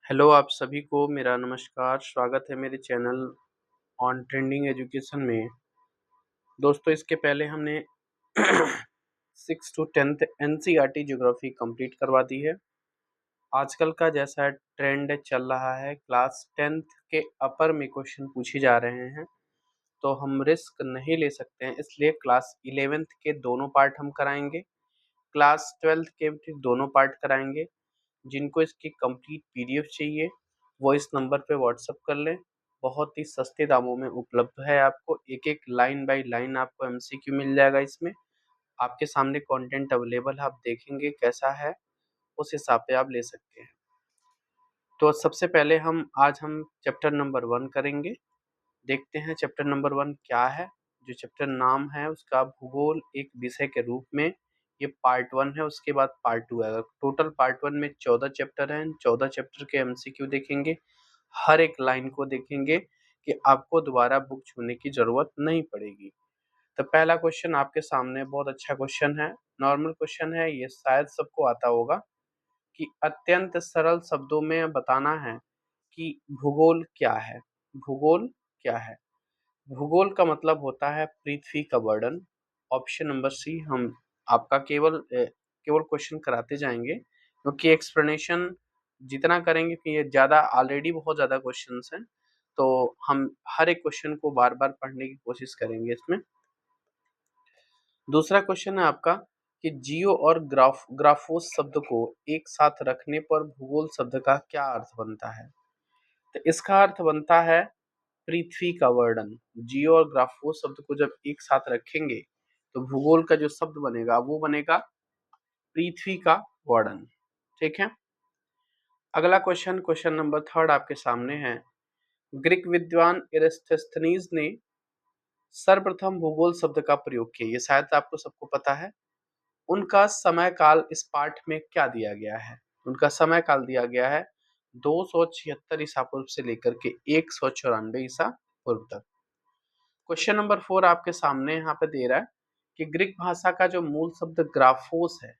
Hello आप सभी को मेरा नमस्कार, स्वागत है मेरे चैनल ऑन ट्रेंडिंग एजुकेशन में। दोस्तों इसके पहले हमने 6 to 10th NCERT geography complete करवा दी है। आजकल का जैसा ट्रेंड चल रहा है, क्लास 10th के अपर में क्वेश्चन पूछे जा रहे हैं, तो हम रिस्क नहीं ले सकते हैं, इसलिए क्लास 11th के दोनों पार्ट हम कराएंगे, क्लास 12th के भी दोनों पार्ट कराएंगे। जिनको इसकी कंप्लीट पीडीएफ चाहिए वो इस नंबर पे व्हाट्सअप कर लें। बहुत ही सस्ते दामों में उपलब्ध है, आपको एक एक लाइन बाय लाइन आपको एमसीक्यू मिल जाएगा। इसमें आपके सामने कंटेंट अवेलेबल है, आप देखेंगे कैसा है, उस हिसाब पे आप ले सकते हैं। तो सबसे पहले आज हम चैप्टर नंबर 1 करेंगे। देखते हैं चैप्टर नंबर 1 क्या है। जो चैप्टर नाम है उसका भूगोल एक विषय के रूप में, ये पार्ट 1 है। उसके बाद पार्ट 2 आएगा। टोटल पार्ट 1 में 14 चैप्टर हैं। 14 चैप्टर के एमसीक्यू देखेंगे, हर एक लाइन को देखेंगे कि आपको दोबारा बुक छूने की जरूरत नहीं पड़ेगी। तो पहला क्वेश्चन आपके सामने बहुत अच्छा क्वेश्चन है, नॉर्मल क्वेश्चन है, ये शायद सबको आता होगा कि अत्यंत सरल शब्दों में बताना है कि भूगोल क्या है। भूगोल क्या है? भूगोल का मतलब होता है पृथ्वी का वर्णन। Option number C. हम आपका केवल क्वेश्चन कराते जाएंगे, क्योंकि एक्सप्लेनेशन जितना करेंगे कि ये ज़्यादा ऑलरेडी बहुत ज़्यादा क्वेश्चंस हैं, तो हम हर एक क्वेश्चन को बार बार पढ़ने की कोशिश करेंगे इसमें। दूसरा क्वेश्चन है आपका कि जियो और ग्राफोस शब्द को एक साथ रखने पर भूगोल शब्द का क्या अर्थ बनता है? तो इसका अर्थ बनता है पृथ्वी का वर्णन। जियो और ग्राफोस शब्द को जब एक साथ रखेंगे तो भूगोल का जो शब्द बनेगा वो बनेगा पृथ्वी का वर्णन। ठीक है। अगला क्वेश्चन, क्वेश्चन नंबर 3 आपके सामने है। ग्रीक विद्वान एरिस्थोस्थनीज ने सर्वप्रथम भूगोल शब्द का प्रयोग किया, ये शायद आपको सबको पता है। उनका समय काल इस पाठ में क्या दिया गया है? उनका समय काल दिया गया है 276 ईसा पूर्व से लेकर के 194 ईसा पूर्व तक। क्वेश्चन नंबर 4 आपके सामने यहाँ पे दे रहा है कि ग्रीक भाषा का जो मूल शब्द ग्राफोस है।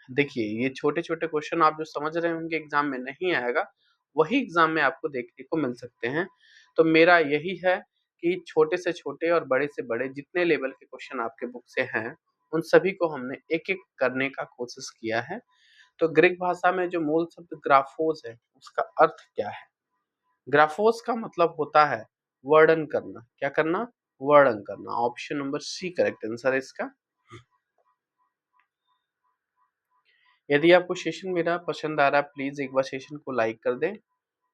देखिए ये छोटे छोटे क्वेश्चन आप जो समझ रहे होंगे एग्जाम में नहीं आएगा, वही एग्जाम में आपको देखने को मिल सकते हैं। तो मेरा यही है कि छोटे से छोटे और बड़े से बड़े जितने लेवल के क्वेश्चन आपके बुक से हैं, उन सभी को हमने एक एक करने का कोशिश किया है। तो ग्रीक भाषा में जो मूल शब्द ग्राफोस है उसका अर्थ क्या है? ग्राफोस का मतलब होता है वर्णन करना। क्या करना? वर्णन करना। Option number C correct answer है इसका। यदि आपको सेशन मेरा पसंद आ रहा है, प्लीज एक बार सेशन को लाइक कर दें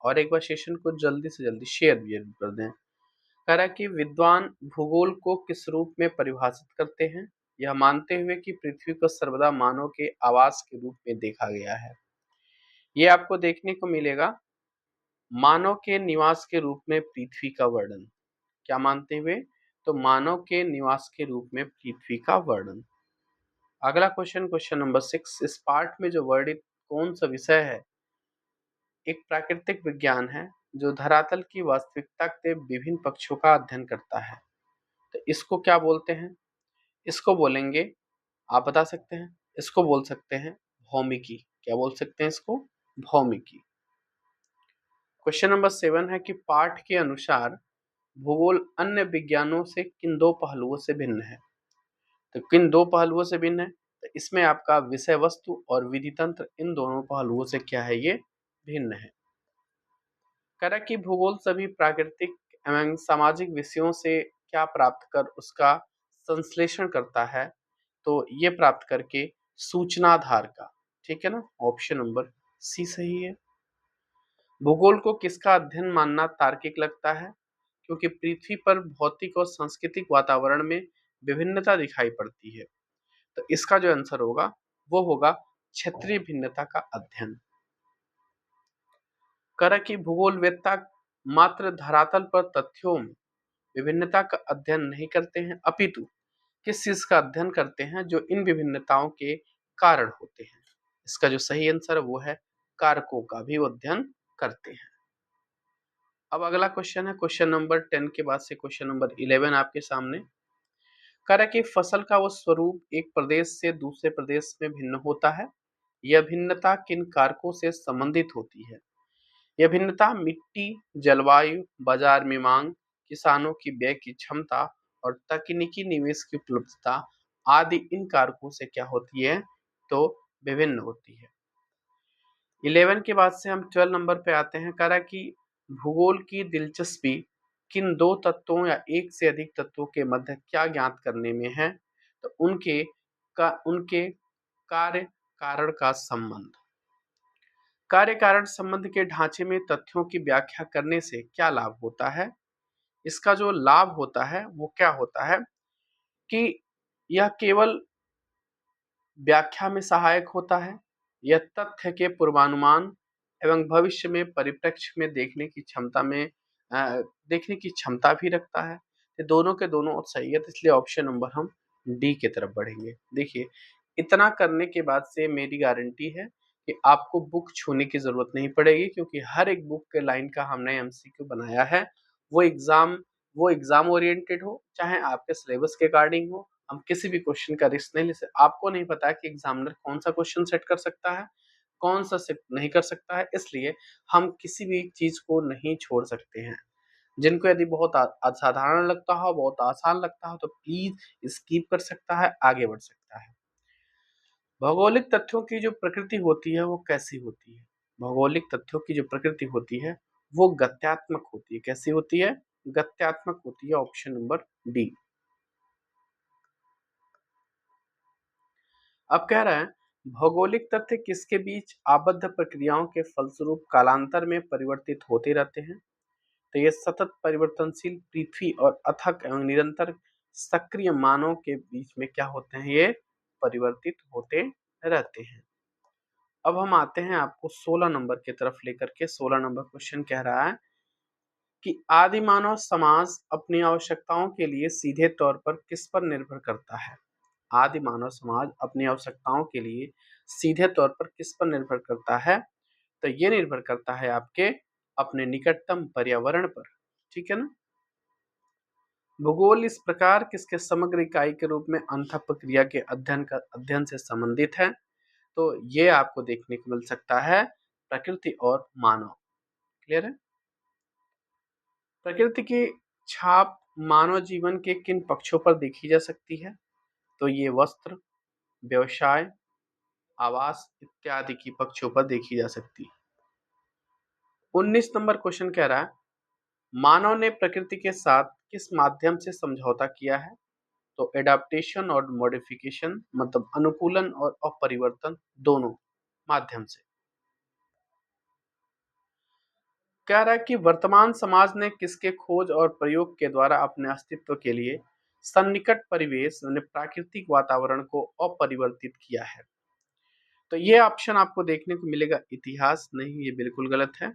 और एक बार सेशन को जल्दी से जल्दी शेयर भी जरूर कर दें। कह रहा है कि विद्वान भूगोल को किस रूप में परिभाषित करते हैं? यह मानते हुए कि पृथ्वी को सर्वदा मानव के आवास के रूप में देखा गया है। ये आपको देखने को मिलेगा मानव के निवास के रूप में पृथ्वी का वर्णन। क्या मानते हुए? तो मानव के निवास के रूप में पृथ्वी का वर्णन। अगला क्वेश्चन, क्वेश्चन नंबर 6। इस पाठ में जो वर्णित कौन सा विषय है? एक प्राकृतिक विज्ञान है जो धरातल की वास्तविकता के विभिन्न पक्षों का अध्ययन करता है। तो इसको क्या बोलते हैं? इसको बोलेंगे, आप बता सकते हैं, इसको बोल सकते हैं भौमिकी। क्या बोल सकते हैं इसको? भौमिकी। क्वेश्चन नंबर 7 है कि पाठ के अनुसार भूगोल अन्य विज्ञानों से किन दो पहलुओं से भिन्न है? तो किन दो पहलुओं से भिन्न है? तो इसमें आपका विषय वस्तु और विधि तंत्र, इन दोनों पहलुओं से क्या है, ये भिन्न है। कह कि भूगोल सभी प्राकृतिक एवं सामाजिक विषयों से क्या प्राप्त कर उसका संश्लेषण करता है? तो ये प्राप्त करके सूचनाधार का। ठीक है ना, ऑप्शन नंबर सी सही है। भूगोल को किसका अध्ययन मानना तार्किक लगता है? क्योंकि पृथ्वी पर भौतिक और सांस्कृतिक वातावरण में विभिन्नता दिखाई पड़ती है। तो इसका जो आंसर होगा वो होगा क्षेत्रीय भिन्नता का अध्ययन। कर की भूगोलवेत्ता मात्र धरातल पर तथ्यों में विभिन्नता का अध्ययन नहीं करते हैं, अपितु किस चीज का अध्ययन करते हैं जो इन विभिन्नताओं के कारण होते हैं। इसका जो सही आंसर है वो है कारकों का भी अध्ययन करते हैं। अब अगला क्वेश्चन है क्वेश्चन नंबर 10 के बाद से क्वेश्चन नंबर 11 आपके सामने। कह कि फसल का वो स्वरूप एक प्रदेश से दूसरे प्रदेश में भिन्न होता है। यह भिन्नता किन कारकों से संबंधित होती है? यह भिन्नता मिट्टी, जलवायु, बाजार में मांग, किसानों की व्यय की क्षमता और तकनीकी निवेश की उपलब्धता आदि इन कारकों से क्या होती है, तो विभिन्न होती है। 11 के बाद से हम 12 नंबर पे आते हैं। कह रहा है कि भूगोल की दिलचस्पी किन दो तत्वों या एक से अधिक तत्वों के मध्य क्या ज्ञात करने में है, तो उनके कार्य कारण का संबंध। कार्य कारण संबंध के ढांचे में तथ्यों की व्याख्या करने से क्या लाभ होता है? इसका जो लाभ होता है वो क्या होता है कि यह केवल व्याख्या में सहायक होता है। यह तथ्य के पूर्वानुमान एवं भविष्य में परिप्रेक्ष्य में देखने की क्षमता भी रखता है। ये दोनों के दोनों सही है, तो इसलिए ऑप्शन नंबर हम डी की तरफ बढ़ेंगे। देखिए, इतना करने के बाद से मेरी गारंटी है कि आपको बुक छूने की जरूरत नहीं पड़ेगी, क्योंकि हर एक बुक के लाइन का हमने एमसीक्यू बनाया है। वो एग्जाम वो एग्जाम ओरिएंटेड हो, चाहे आपके सिलेबस के अकॉर्डिंग हो। हम किसी भी क्वेश्चन का रिस्क नहीं ले सकते। आपको नहीं पता कि एग्जामिनर कौन सा क्वेश्चन सेट कर सकता है, कौन सा सेट नहीं कर सकता है, इसलिए हम किसी भी चीज को नहीं छोड़ सकते हैं। जिनको यदि बहुत असाधारण लगता हो, बहुत आसान लगता हो, तो प्लीज स्किप कर सकता है, आगे बढ़ सकता है। भौगोलिक तथ्यों की जो प्रकृति होती है वो कैसी होती है? भौगोलिक तथ्यों की जो प्रकृति होती है वो गत्यात्मक होती है। कैसी होती है? गत्यात्मक होती है। Option number D. अब कह रहा है, भौगोलिक तथ्य किसके बीच आबद्ध प्रक्रियाओं के फलस्वरूप कालांतर में परिवर्तित होते रहते हैं? तो ये सतत परिवर्तनशील पृथ्वी और अथक एवं निरंतर सक्रिय मानव के बीच में क्या होते हैं, ये परिवर्तित होते रहते हैं। अब हम आते हैं आपको 16 नंबर की तरफ लेकर के। 16 नंबर क्वेश्चन कह रहा है कि आदि मानव समाज अपनी आवश्यकताओं के लिए सीधे तौर पर किस पर निर्भर करता है? आदि मानव समाज अपनी आवश्यकताओं के लिए सीधे तौर पर किस पर निर्भर करता है? तो ये निर्भर करता है आपके अपने निकटतम पर्यावरण पर। ठीक है ना? भूगोल इस प्रकार किसके समग्र इकाई के रूप में अंतः प्रक्रिया के अध्ययन से संबंधित है? तो ये आपको देखने को मिल सकता है प्रकृति और मानव। क्लियर है? प्रकृति की छाप मानव जीवन के किन पक्षों पर देखी जा सकती है? तो ये वस्त्र, व्यवसाय, आवास इत्यादि की पक्षों पर देखी जा सकती है। 19 नंबर क्वेश्चन कह रहा है, मानव ने प्रकृति के साथ किस माध्यम से समझौता किया है? तो एडाप्टेशन और मॉडिफिकेशन, मतलब अनुकूलन और अपरिवर्तन, दोनों माध्यम से। कह रहा है कि वर्तमान समाज ने किसके खोज और प्रयोग के द्वारा अपने अस्तित्व के लिए सन्निकट परिवेश यानी प्राकृतिक वातावरण को अपरिवर्तित किया है? तो ये ऑप्शन आपको देखने को मिलेगा इतिहास। नहीं, ये बिल्कुल गलत है।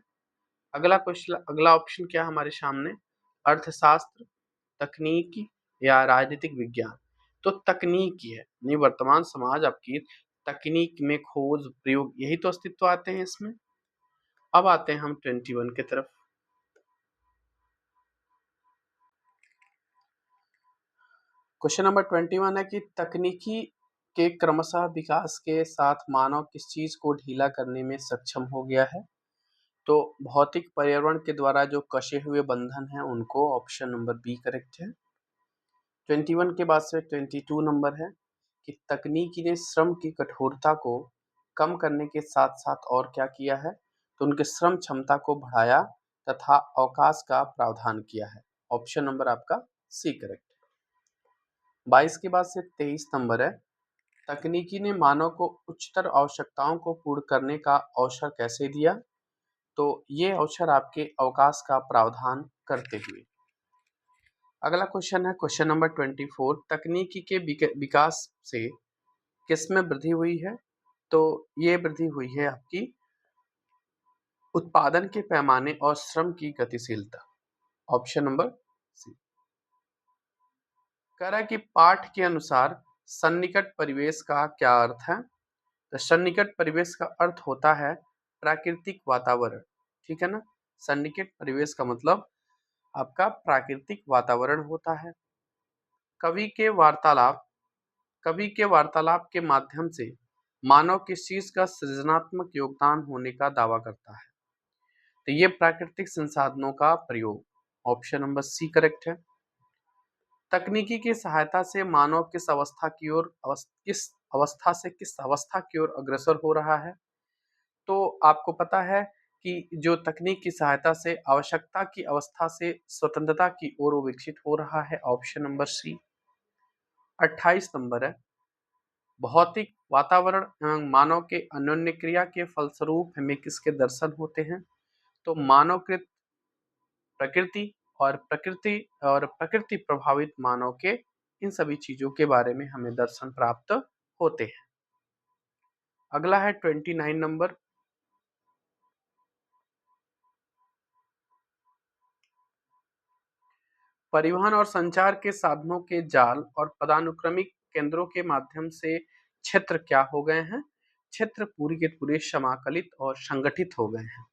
अगला ऑप्शन क्या है हमारे सामने? अर्थशास्त्र, तकनीकी या राजनीतिक विज्ञान। तो तकनीकी है, नहीं, वर्तमान समाज आपकी तकनीक में खोज प्रयोग यही तो अस्तित्व आते हैं इसमें। अब आते हैं हम 21 की तरफ। क्वेश्चन नंबर 21 है कि तकनीकी के क्रमशः विकास के साथ मानव किस चीज को ढीला करने में सक्षम हो गया है? तो भौतिक पर्यावरण के द्वारा जो कसे हुए बंधन हैं उनको। ऑप्शन नंबर बी करेक्ट है। 21 के बाद से 22 नंबर है कि तकनीकी ने श्रम की कठोरता को कम करने के साथ साथ और क्या किया है? तो उनके श्रम क्षमता को बढ़ाया तथा अवकाश का प्रावधान किया है। ऑप्शन नंबर आपका सी करेक्ट है। 22 के बाद से 23 नंबर है, तकनीकी ने मानव को उच्चतर आवश्यकताओं को पूर्ण करने का अवसर कैसे दिया? तो ये अवसर आपके अवकाश का प्रावधान करते हुए। अगला क्वेश्चन है क्वेश्चन नंबर 24, तकनीकी के विकास से किसमें वृद्धि हुई है? तो ये वृद्धि हुई है आपकी उत्पादन के पैमाने और श्रम की गतिशीलता। Option number C. कह रहा है कि पाठ के अनुसार सन्निकट परिवेश का क्या अर्थ है? तो सन्निकट परिवेश का अर्थ होता है प्राकृतिक वातावरण। ठीक है ना? सन्निकट परिवेश का मतलब आपका प्राकृतिक वातावरण होता है। कवि के वार्तालाप कवि के वार्तालाप के माध्यम से मानव किस चीज का सृजनात्मक योगदान होने का दावा करता है? तो ये प्राकृतिक संसाधनों का प्रयोग, ऑप्शन नंबर सी करेक्ट है। तकनीकी की सहायता से मानव किस अवस्था की ओर किस अवस्था की ओर अग्रसर हो रहा है? तो आपको पता है कि जो तकनीक की सहायता से आवश्यकता की अवस्था से स्वतंत्रता की ओर वो विकसित हो रहा है, ऑप्शन नंबर सी। 28 नंबर है, भौतिक वातावरण एवं मानव के अन्योन्य क्रिया के फलस्वरूप हमें किसके दर्शन होते हैं? तो मानवकृत प्रकृति और प्रकृति प्रभावित मानव के इन सभी चीजों के बारे में हमें दर्शन प्राप्त होते हैं। अगला है 29 नंबर, परिवहन और संचार के साधनों के जाल और पदानुक्रमिक केंद्रों के माध्यम से क्षेत्र क्या हो गए हैं? क्षेत्र पूरी के पूरे समाकलित और संगठित हो गए हैं।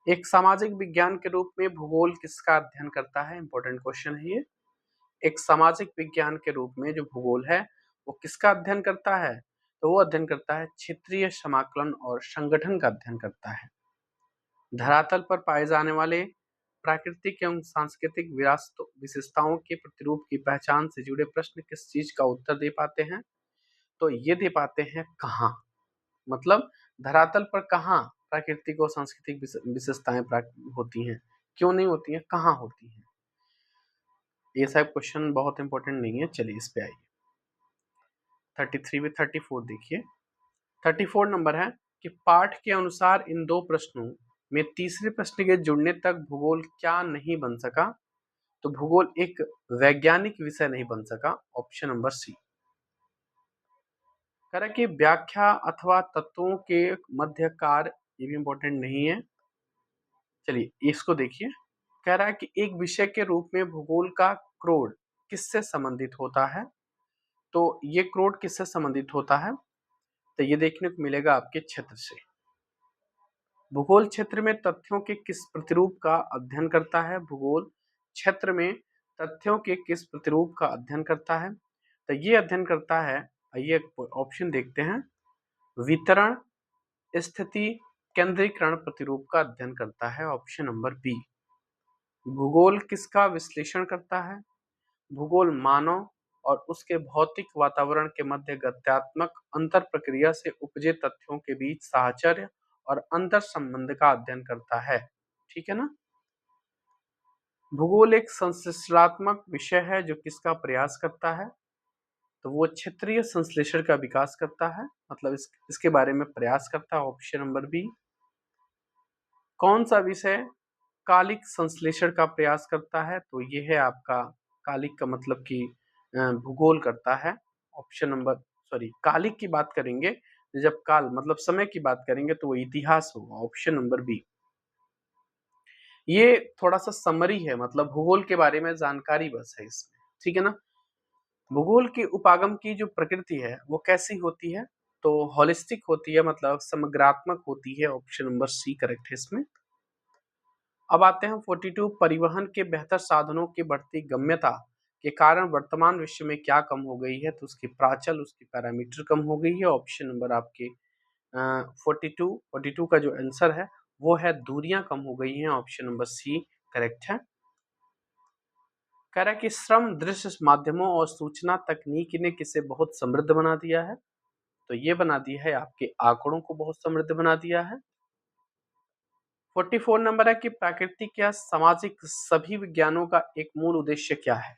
एक सामाजिक विज्ञान के रूप में भूगोल किसका अध्ययन करता है? इंपॉर्टेंट क्वेश्चन है ये। एक सामाजिक विज्ञान के रूप में जो भूगोल है वो किसका अध्ययन करता है? तो वो अध्ययन करता है क्षेत्रीय समाकलन और संगठन का अध्ययन करता है। धरातल पर पाए जाने वाले प्राकृतिक एवं सांस्कृतिक विशेषताओं के प्रतिरूप की पहचान से जुड़े प्रश्न किस चीज का उत्तर दे पाते हैं? तो ये दे पाते हैं कहाँ, मतलब धरातल पर कहाँ प्राकृतिक और सांस्कृतिक विशेषताएं होती हैं, क्यों नहीं होती हैं, कहाँ होती हैं। ये सब क्वेश्चन बहुत इंपॉर्टेंट नहीं है। चलिए इस पे आइए। 33 में 34 देखिए। 34 नंबर है कि पाठ के अनुसार इन दो प्रश्नों में तीसरे प्रश्न के जुड़ने तक भूगोल क्या नहीं बन सका? तो भूगोल एक वैज्ञानिक विषय नहीं बन सका, ऑप्शन नंबर सी। कह रहा है कि व्याख्या अथवा तत्वों के मध्य कार्य, ये भी इंपॉर्टेंट नहीं है। चलिए इसको देखिए। कह रहा है कि एक विषय के रूप में भूगोल का क्रोड किससे संबंधित होता है? तो ये क्रोड किससे संबंधित होता है? तो ये देखने को मिलेगा आपके क्षेत्र से। भूगोल क्षेत्र में तथ्यों के किस प्रतिरूप का अध्ययन करता है? भूगोल क्षेत्र में तथ्यों के किस प्रतिरूप का अध्ययन करता है? तो ये अध्ययन करता है, ये ऑप्शन देखते हैं, वितरण, स्थिति, केंद्रीकरण प्रतिरूप का अध्ययन करता है, ऑप्शन नंबर बी। भूगोल किसका विश्लेषण करता है? भूगोल मानव और उसके भौतिक वातावरण के मध्य गत्यात्मक अंतर प्रक्रिया से उपजे तथ्यों के बीच साहचर्य और अंतर संबंध का अध्ययन करता है। ठीक है ना। भूगोल एक संश्लेषणात्मक विषय है जो किसका प्रयास करता है? तो वो क्षेत्रीय संश्लेषण का विकास करता है, मतलब इसके बारे में प्रयास करता है, ऑप्शन नंबर बी। कौन सा विषय कालिक संश्लेषण का प्रयास करता है? तो ये है आपका कालिक का मतलब कि भूगोल करता है, ऑप्शन नंबर, सॉरी कालिक की बात करेंगे जब काल मतलब समय की बात करेंगे तो वो इतिहास होगा, ऑप्शन नंबर बी। ये थोड़ा सा समरी है, मतलब भूगोल के बारे में जानकारी बस है इसमें, ठीक है ना। भूगोल के उपागम की जो प्रकृति है वो कैसी होती है? तो होलिस्टिक होती है, मतलब समग्रात्मक होती है, ऑप्शन नंबर सी करेक्ट है इसमें। अब आते हैं 42, परिवहन के बेहतर साधनों की बढ़ती गम्यता के कारण वर्तमान विश्व में क्या कम हो गई है? तो उसकी प्राचल, उसकी पैरामीटर कम हो गई है, ऑप्शन नंबर आपके 42 का जो आंसर है वो है दूरियां कम हो गई हैं, ऑप्शन नंबर सी करेक्ट है। कह रहा है कि श्रम दृश्य माध्यमों और सूचना तकनीक ने किसे बहुत समृद्ध बना दिया है? तो ये बना दिया है आपके आंकड़ों को बहुत समृद्ध बना दिया है। 44 नंबर है कि प्राकृतिक या सामाजिक सभी विज्ञानों का एक मूल उद्देश्य क्या है?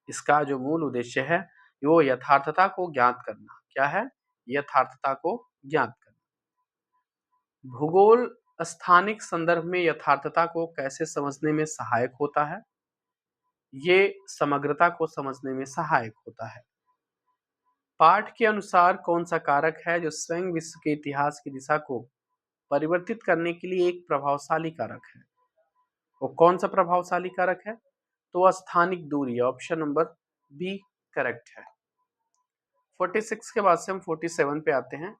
इसका जो मूल उद्देश्य है वो यथार्थता को ज्ञात करना। क्या है? यथार्थता को ज्ञात करना। भूगोल स्थानिक संदर्भ में यथार्थता को कैसे समझने में सहायक होता है? ये समग्रता को समझने में सहायक होता है। पाठ के अनुसार कौन सा कारक है जो स्वयं विश्व के इतिहास की दिशा को परिवर्तित करने के लिए एक प्रभावशाली कारक है? वो कौन सा प्रभावशाली कारक है? तो स्थानिक दूरी, ऑप्शन नंबर बी करेक्ट है। 46 के बाद से हम 47 पे आते हैं।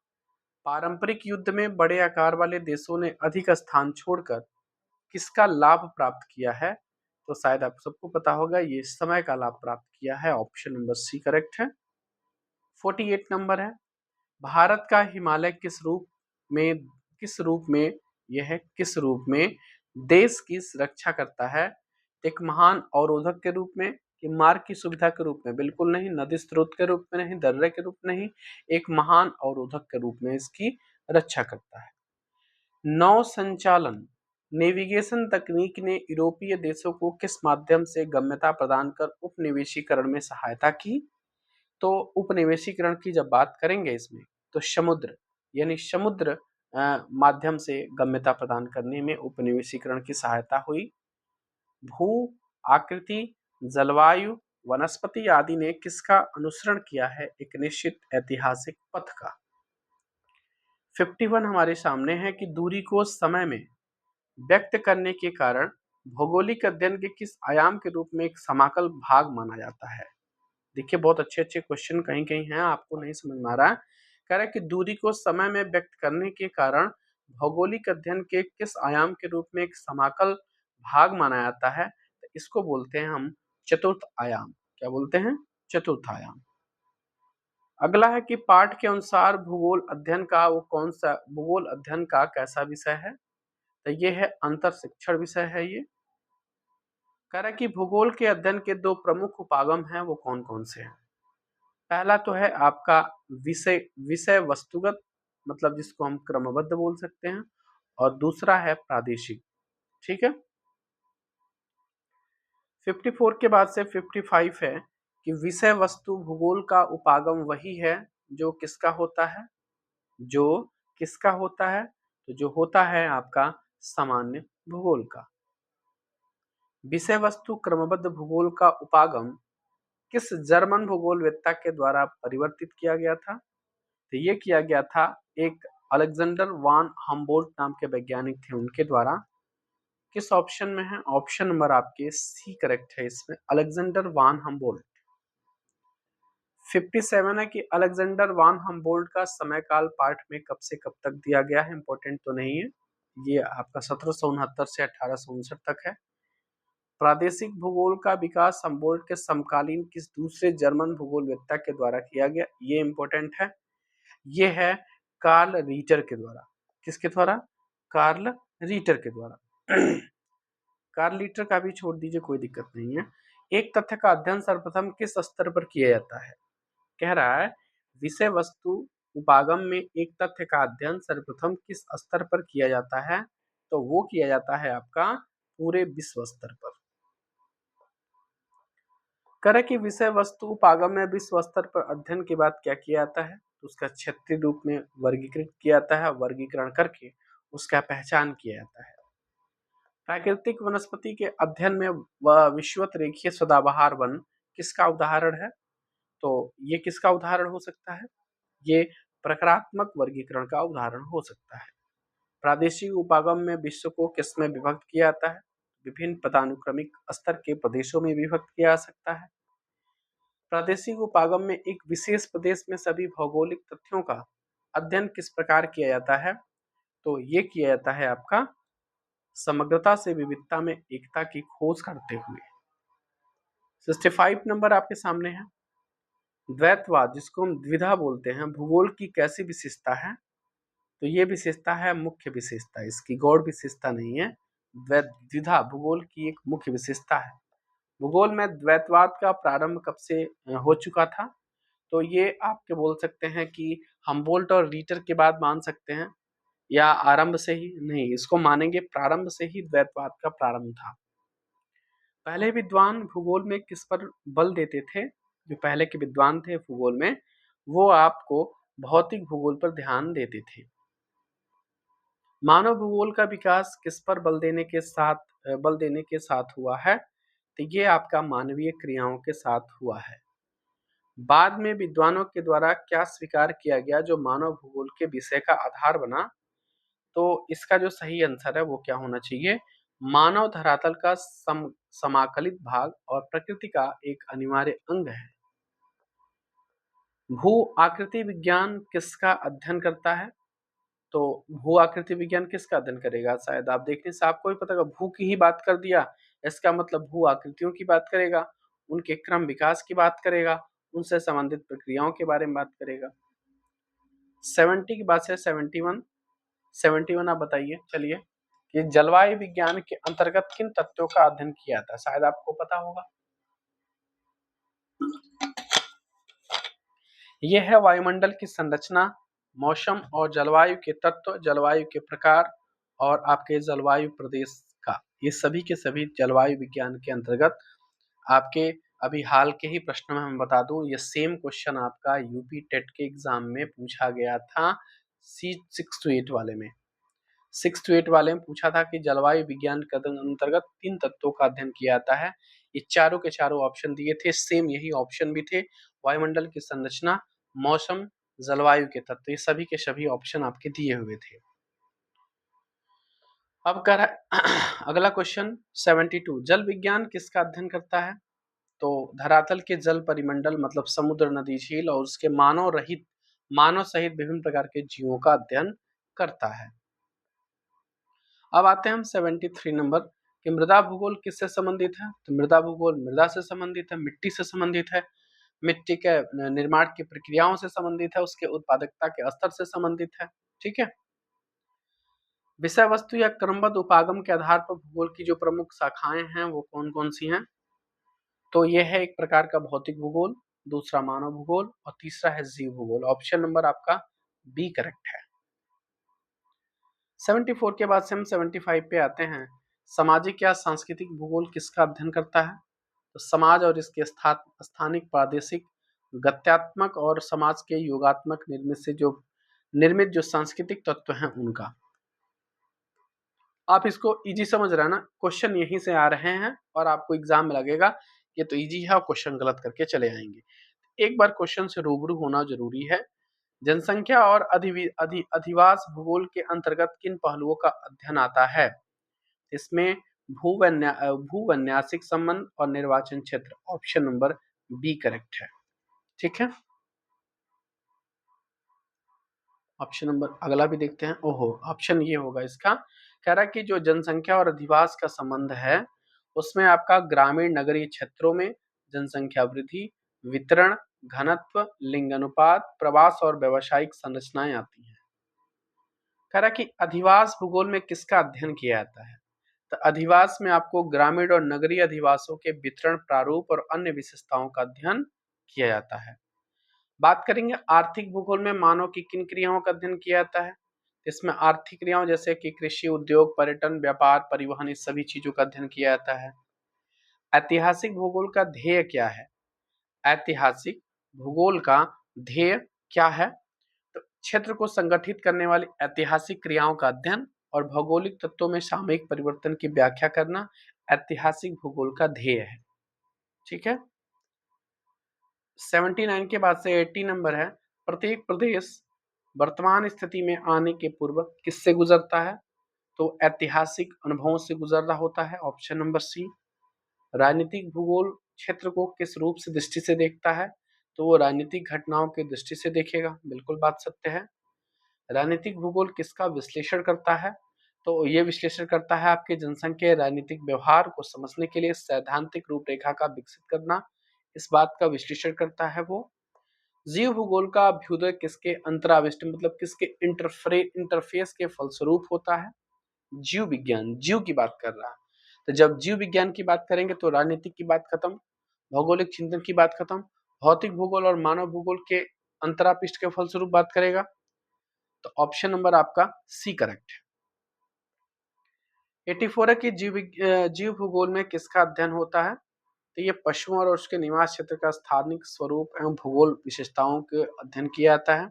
पारंपरिक युद्ध में बड़े आकार वाले देशों ने अधिक स्थान छोड़कर किसका लाभ प्राप्त किया है? तो शायद आप सबको पता होगा, ये समय का लाभ प्राप्त किया है, ऑप्शन नंबर सी करेक्ट है। 48 नंबर है, भारत का हिमालय किस रूप में यह है किस रूप में देश की रक्षा करता है? एक महान अवरोधक के रूप में कि मार्ग की सुविधा के रूप में? बिल्कुल नहीं, नदी स्रोत के रूप में नहीं, दर्रे के रूप में नहीं, एक महान अवरोधक के रूप में इसकी रक्षा करता है। नौ संचालन नेविगेशन तकनीक ने यूरोपीय देशों को किस माध्यम से गम्यता प्रदान कर उपनिवेशीकरण में सहायता की? तो उपनिवेशीकरण की जब बात करेंगे इसमें, तो समुद्र यानी समुद्र माध्यम से गम्यता प्रदान करने में उपनिवेशीकरण की सहायता हुई। भू आकृति, जलवायु, वनस्पति आदि ने किसका अनुसरण किया है? एक निश्चित ऐतिहासिक पथ का। 51 हमारे सामने है कि दूरी को समय में व्यक्त करने के कारण भौगोलिक अध्ययन के किस आयाम के रूप में एक समाकल भाग माना जाता है? देखिए बहुत अच्छे अच्छे क्वेश्चन कहीं कहीं हैं, आपको नहीं समझ में आ रहा है। कह रहा है कि दूरी को समय में व्यक्त करने के कारण भौगोलिक अध्ययन के किस आयाम के रूप में एक समाकल भाग माना जाता है? तो इसको बोलते हैं हम चतुर्थ आयाम। क्या बोलते हैं? चतुर्थ आयाम। अगला है कि पाठ के अनुसार भूगोल अध्ययन का वो कौन सा भूगोल अध्ययन का कैसा विषय है? तो ये है अंतर शिक्षण विषय है। ये कह रहा है कि भूगोल के अध्ययन के दो प्रमुख उपागम हैं, वो कौन कौन से हैं? पहला तो है आपका विषय विषय वस्तुगत, मतलब जिसको हम क्रमबद्ध बोल सकते हैं, और दूसरा है प्रादेशिक। ठीक है। 54 के बाद से 55 है कि विषय वस्तु भूगोल का उपागम वही है जो किसका होता है? जो किसका होता है? तो जो होता है आपका सामान्य भूगोल का। विषय वस्तु क्रमबद्ध भूगोल का उपागम किस जर्मन भूगोलवेत्ता के द्वारा परिवर्तित किया गया था? तो ये किया गया था एक अलेक्जेंडर वान हम्बोल्ट नाम के वैज्ञानिक थे, उनके द्वारा। किस ऑप्शन में है? ऑप्शन नंबर आपके सी करेक्ट है इसमें, अलेक्जेंडर वान हम्बोल्ट। 57 है कि अलेक्जेंडर वान हम्बोल्ट का समय काल पाठ में कब से कब तक दिया गया है? इंपॉर्टेंट तो नहीं है ये, आपका 1769 से 1859 तक है। प्रादेशिक भूगोल का विकास हम्बोल्ट के समकालीन किस दूसरे जर्मन भूगोलवेत्ता के द्वारा किया गया? ये इंपॉर्टेंट है। ये है कार्ल रीटर के द्वारा। किसके द्वारा? कार्ल रीटर के द्वारा। कार्ल रीटर का भी छोड़ दीजिए, कोई दिक्कत नहीं है। एक तथ्य का अध्ययन सर्वप्रथम किस स्तर पर किया जाता है? कह रहा है विषय वस्तु उपागम में एक तथ्य का अध्ययन सर्वप्रथम किस स्तर पर किया जाता है? तो वो किया जाता है आपका पूरे विश्व स्तर पर। करे कि विषय वस्तु उपागम में विश्व स्तर पर अध्ययन के बाद क्या किया जाता है? तो उसका क्षेत्रीय रूप में वर्गीकृत किया जाता है, वर्गीकरण करके उसका पहचान किया जाता है। प्राकृतिक वनस्पति के अध्ययन में वह विषुवत रेखीय सदाबहार वन किसका उदाहरण है? तो ये किसका उदाहरण हो सकता है? ये प्रकारात्मक वर्गीकरण का उदाहरण हो सकता है। प्रादेशिक उपागम में विश्व को किसमें विभक्त किया जाता है? विभिन्न पदानुक्रमिक स्तर के प्रदेशों में विभक्त किया जा सकता है। प्रादेशिक उपागम में एक विशेष प्रदेश में सभी भौगोलिक तथ्यों का अध्ययन किस प्रकार किया जाता है? तो ये किया जाता है आपका समग्रता से विविधता में एकता की खोज करते हुए। 65 नंबर आपके सामने है। द्वैतवाद, जिसको हम द्विधा बोलते हैं, भूगोल की कैसी विशेषता है? तो ये विशेषता है मुख्य विशेषता, इसकी गौड़ विशेषता नहीं है। द्विधा भूगोल की एक मुख्य विशेषता है। भूगोल में द्वैतवाद का प्रारंभ कब से हो चुका था? तो ये आपके बोल सकते हैं कि हम्बोल्ट और रीटर के बाद मान सकते हैं, या आरंभ से ही? नहीं, इसको मानेंगे प्रारंभ से ही द्वैतवाद का प्रारंभ था। पहले विद्वान भूगोल में किस पर बल देते थे? जो पहले के विद्वान थे भूगोल में, वो आपको भौतिक भूगोल पर ध्यान देते थे। मानव भूगोल का विकास किस पर बल देने के साथ हुआ है? तो ये आपका मानवीय क्रियाओं के साथ हुआ है। बाद में विद्वानों के द्वारा क्या स्वीकार किया गया जो मानव भूगोल के विषय का आधार बना? तो इसका जो सही आंसर है वो क्या होना चाहिए? मानव धरातल का समाकलित भाग और प्रकृति का एक अनिवार्य अंग है। भू आकृति विज्ञान किसका अध्ययन करता है? तो भू आकृति विज्ञान किसका अध्ययन करेगा? शायद आप देखने से आपको भी पता होगा, भू की ही बात कर दिया, इसका मतलब भू आकृतियों की बात करेगा, उनके क्रम विकास की बात करेगा, उनसे संबंधित प्रक्रियाओं के बारे में बात करेगा। 70 के बाद से 71, 71 आप बताइए चलिए कि जलवायु विज्ञान के अंतर्गत किन तत्वों का अध्ययन किया जाता है, शायद आपको पता होगा। यह है वायुमंडल की संरचना, मौसम और जलवायु के तत्व, जलवायु के प्रकार और आपके जलवायु प्रदेश का, ये सभी के सभी जलवायु विज्ञान के अंतर्गत आपके अभी हाल के ही प्रश्न में मैं बता दूं, ये सेम क्वेश्चन आपका यूपी टेट के एग्जाम में पूछा गया था सी 6 to 8 वाले में। 6 to 8 वाले में पूछा था कि जलवायु विज्ञान के अंतर्गत 3 तत्वों का अध्ययन किया जाता है। ये चारों के चारों ऑप्शन दिए थे, सेम यही ऑप्शन भी थे, वायुमंडल की संरचना, मौसम, जलवायु के तत्व, ये सभी के सभी ऑप्शन आपके दिए हुए थे। अब कर अगला क्वेश्चन 72, जल विज्ञान किसका अध्ययन करता है? तो धरातल के जल परिमंडल मतलब समुद्र, नदी, झील और उसके मानव सहित विभिन्न प्रकार के जीवों का अध्ययन करता है। अब आते हैं हम 73 नंबर कि मृदा भूगोल किससे संबंधित है? तो मृदा भूगोल मृदा से संबंधित है, मिट्टी से संबंधित है, मिट्टी के निर्माण की प्रक्रियाओं से संबंधित है, उसके उत्पादकता के स्तर से संबंधित है। ठीक है। विषय वस्तु या क्रमबद्ध उपागम के आधार पर भूगोल की जो प्रमुख शाखाएं हैं वो कौन कौन सी हैं? तो यह है एक प्रकार का भौतिक भूगोल, दूसरा मानव भूगोल और तीसरा है जीव भूगोल। ऑप्शन नंबर आपका बी करेक्ट है। 74 के बाद से हम 75 पे आते हैं। सामाजिक या सांस्कृतिक भूगोल किसका अध्ययन करता है? तो समाज और इसके स्थानिक, प्रादेशिक, गत्यात्मक और समाज के योगात्मक निर्मित जो सांस्कृतिक तत्व हैं उनका। आप इसको इजी समझ रहे हैं ना, क्वेश्चन यहीं से आ रहे हैं और आपको एग्जाम में लगेगा ये तो इजी है और क्वेश्चन गलत करके चले आएंगे। एक बार क्वेश्चन से रूबरू होना जरूरी है। जनसंख्या और अधिवास भूगोल के अंतर्गत किन पहलुओं का अध्ययन आता है? इसमें भूवन्यासिक संबंध और निर्वाचन क्षेत्र। ऑप्शन नंबर बी करेक्ट है। ठीक है, ऑप्शन नंबर अगला भी देखते हैं। ओहो, ऑप्शन ये होगा इसका, कह रहा है कि जो जनसंख्या और अधिवास का संबंध है उसमें आपका ग्रामीण नगरीय क्षेत्रों में जनसंख्या वृद्धि, वितरण, घनत्व, लिंग अनुपात, प्रवास और व्यावसायिक संरचनाएं आती हैं। कह रहा है कि अधिवास भूगोल में किसका अध्ययन किया जाता है? तो अधिवास में आपको ग्रामीण और नगरीय अधिवासों के वितरण, प्रारूप और अन्य विशेषताओं का अध्ययन किया जाता है। बात करेंगे आर्थिक भूगोल में मानव की किन क्रियाओं का अध्ययन किया जाता है? इसमें आर्थिक क्रियाओं जैसे कि कृषि, उद्योग, पर्यटन, व्यापार, परिवहन, इस सभी चीजों का अध्ययन किया जाता है। ऐतिहासिक भूगोल का ध्येय क्या है? ऐतिहासिक भूगोल का ध्येय क्या है? तो क्षेत्र को संगठित करने वाली ऐतिहासिक क्रियाओं का अध्ययन और भौगोलिक तत्वों में सामयिक परिवर्तन की व्याख्या करना ऐतिहासिक भूगोल का ध्येय है। ठीक है। 79 के बाद से 80 नंबर है, प्रत्येक प्रदेश वर्तमान स्थिति में आने के पूर्व किससे गुजरता है? तो ऐतिहासिक अनुभवों से गुजर रहा होता है। Option number C. राजनीतिक भूगोल क्षेत्र को किस रूप से दृष्टि से देखता है? तो वो राजनीतिक घटनाओं की दृष्टि से देखेगा, बिल्कुल बात सत्य है। राजनीतिक भूगोल किसका विश्लेषण करता है? तो ये विश्लेषण करता है आपके जनसंख्या राजनीतिक व्यवहार को समझने के लिए सैद्धांतिक रूपरेखा का विकसित करना, इस बात का विश्लेषण करता है वो। जीव भूगोल का अभ्युदय किसके अंतराविष्ट मतलब किसके इंटरफेस के फलस्वरूप होता है? जीव विज्ञान, जीव की बात कर रहा है। तो जब जीव विज्ञान की बात करेंगे तो राजनीतिक की बात खत्म, भौगोलिक चिंतन की बात खत्म, भौतिक भूगोल और मानव भूगोल के अंतरापिष्ट के फलस्वरूप बात करेगा। तो ऑप्शन नंबर आपका सी करेक्ट है। 84 है कि जीव भूगोल में किसका अध्ययन होता है? तो ये पशुओं और उसके निवास क्षेत्र का स्थानिक स्वरूप एवं भूगोल विशेषताओं के अध्ययन किया जाता है।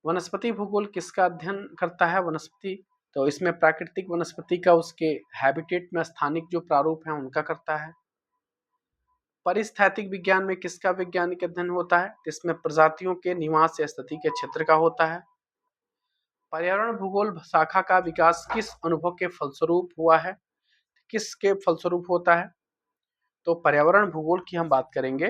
वनस्पति भूगोल किसका अध्ययन करता है? वनस्पति, तो इसमें प्राकृतिक वनस्पति का उसके हैबिटेट में स्थानिक जो प्रारूप है उनका करता है। परिस्थैतिक विज्ञान में किसका वैज्ञानिक अध्ययन होता है? इसमें प्रजातियों के निवास या स्थिति के क्षेत्र का होता है। पर्यावरण भूगोल शाखा का विकास किस अनुभव के फलस्वरूप हुआ है? किसके फलस्वरूप होता है? तो पर्यावरण भूगोल की हम बात करेंगे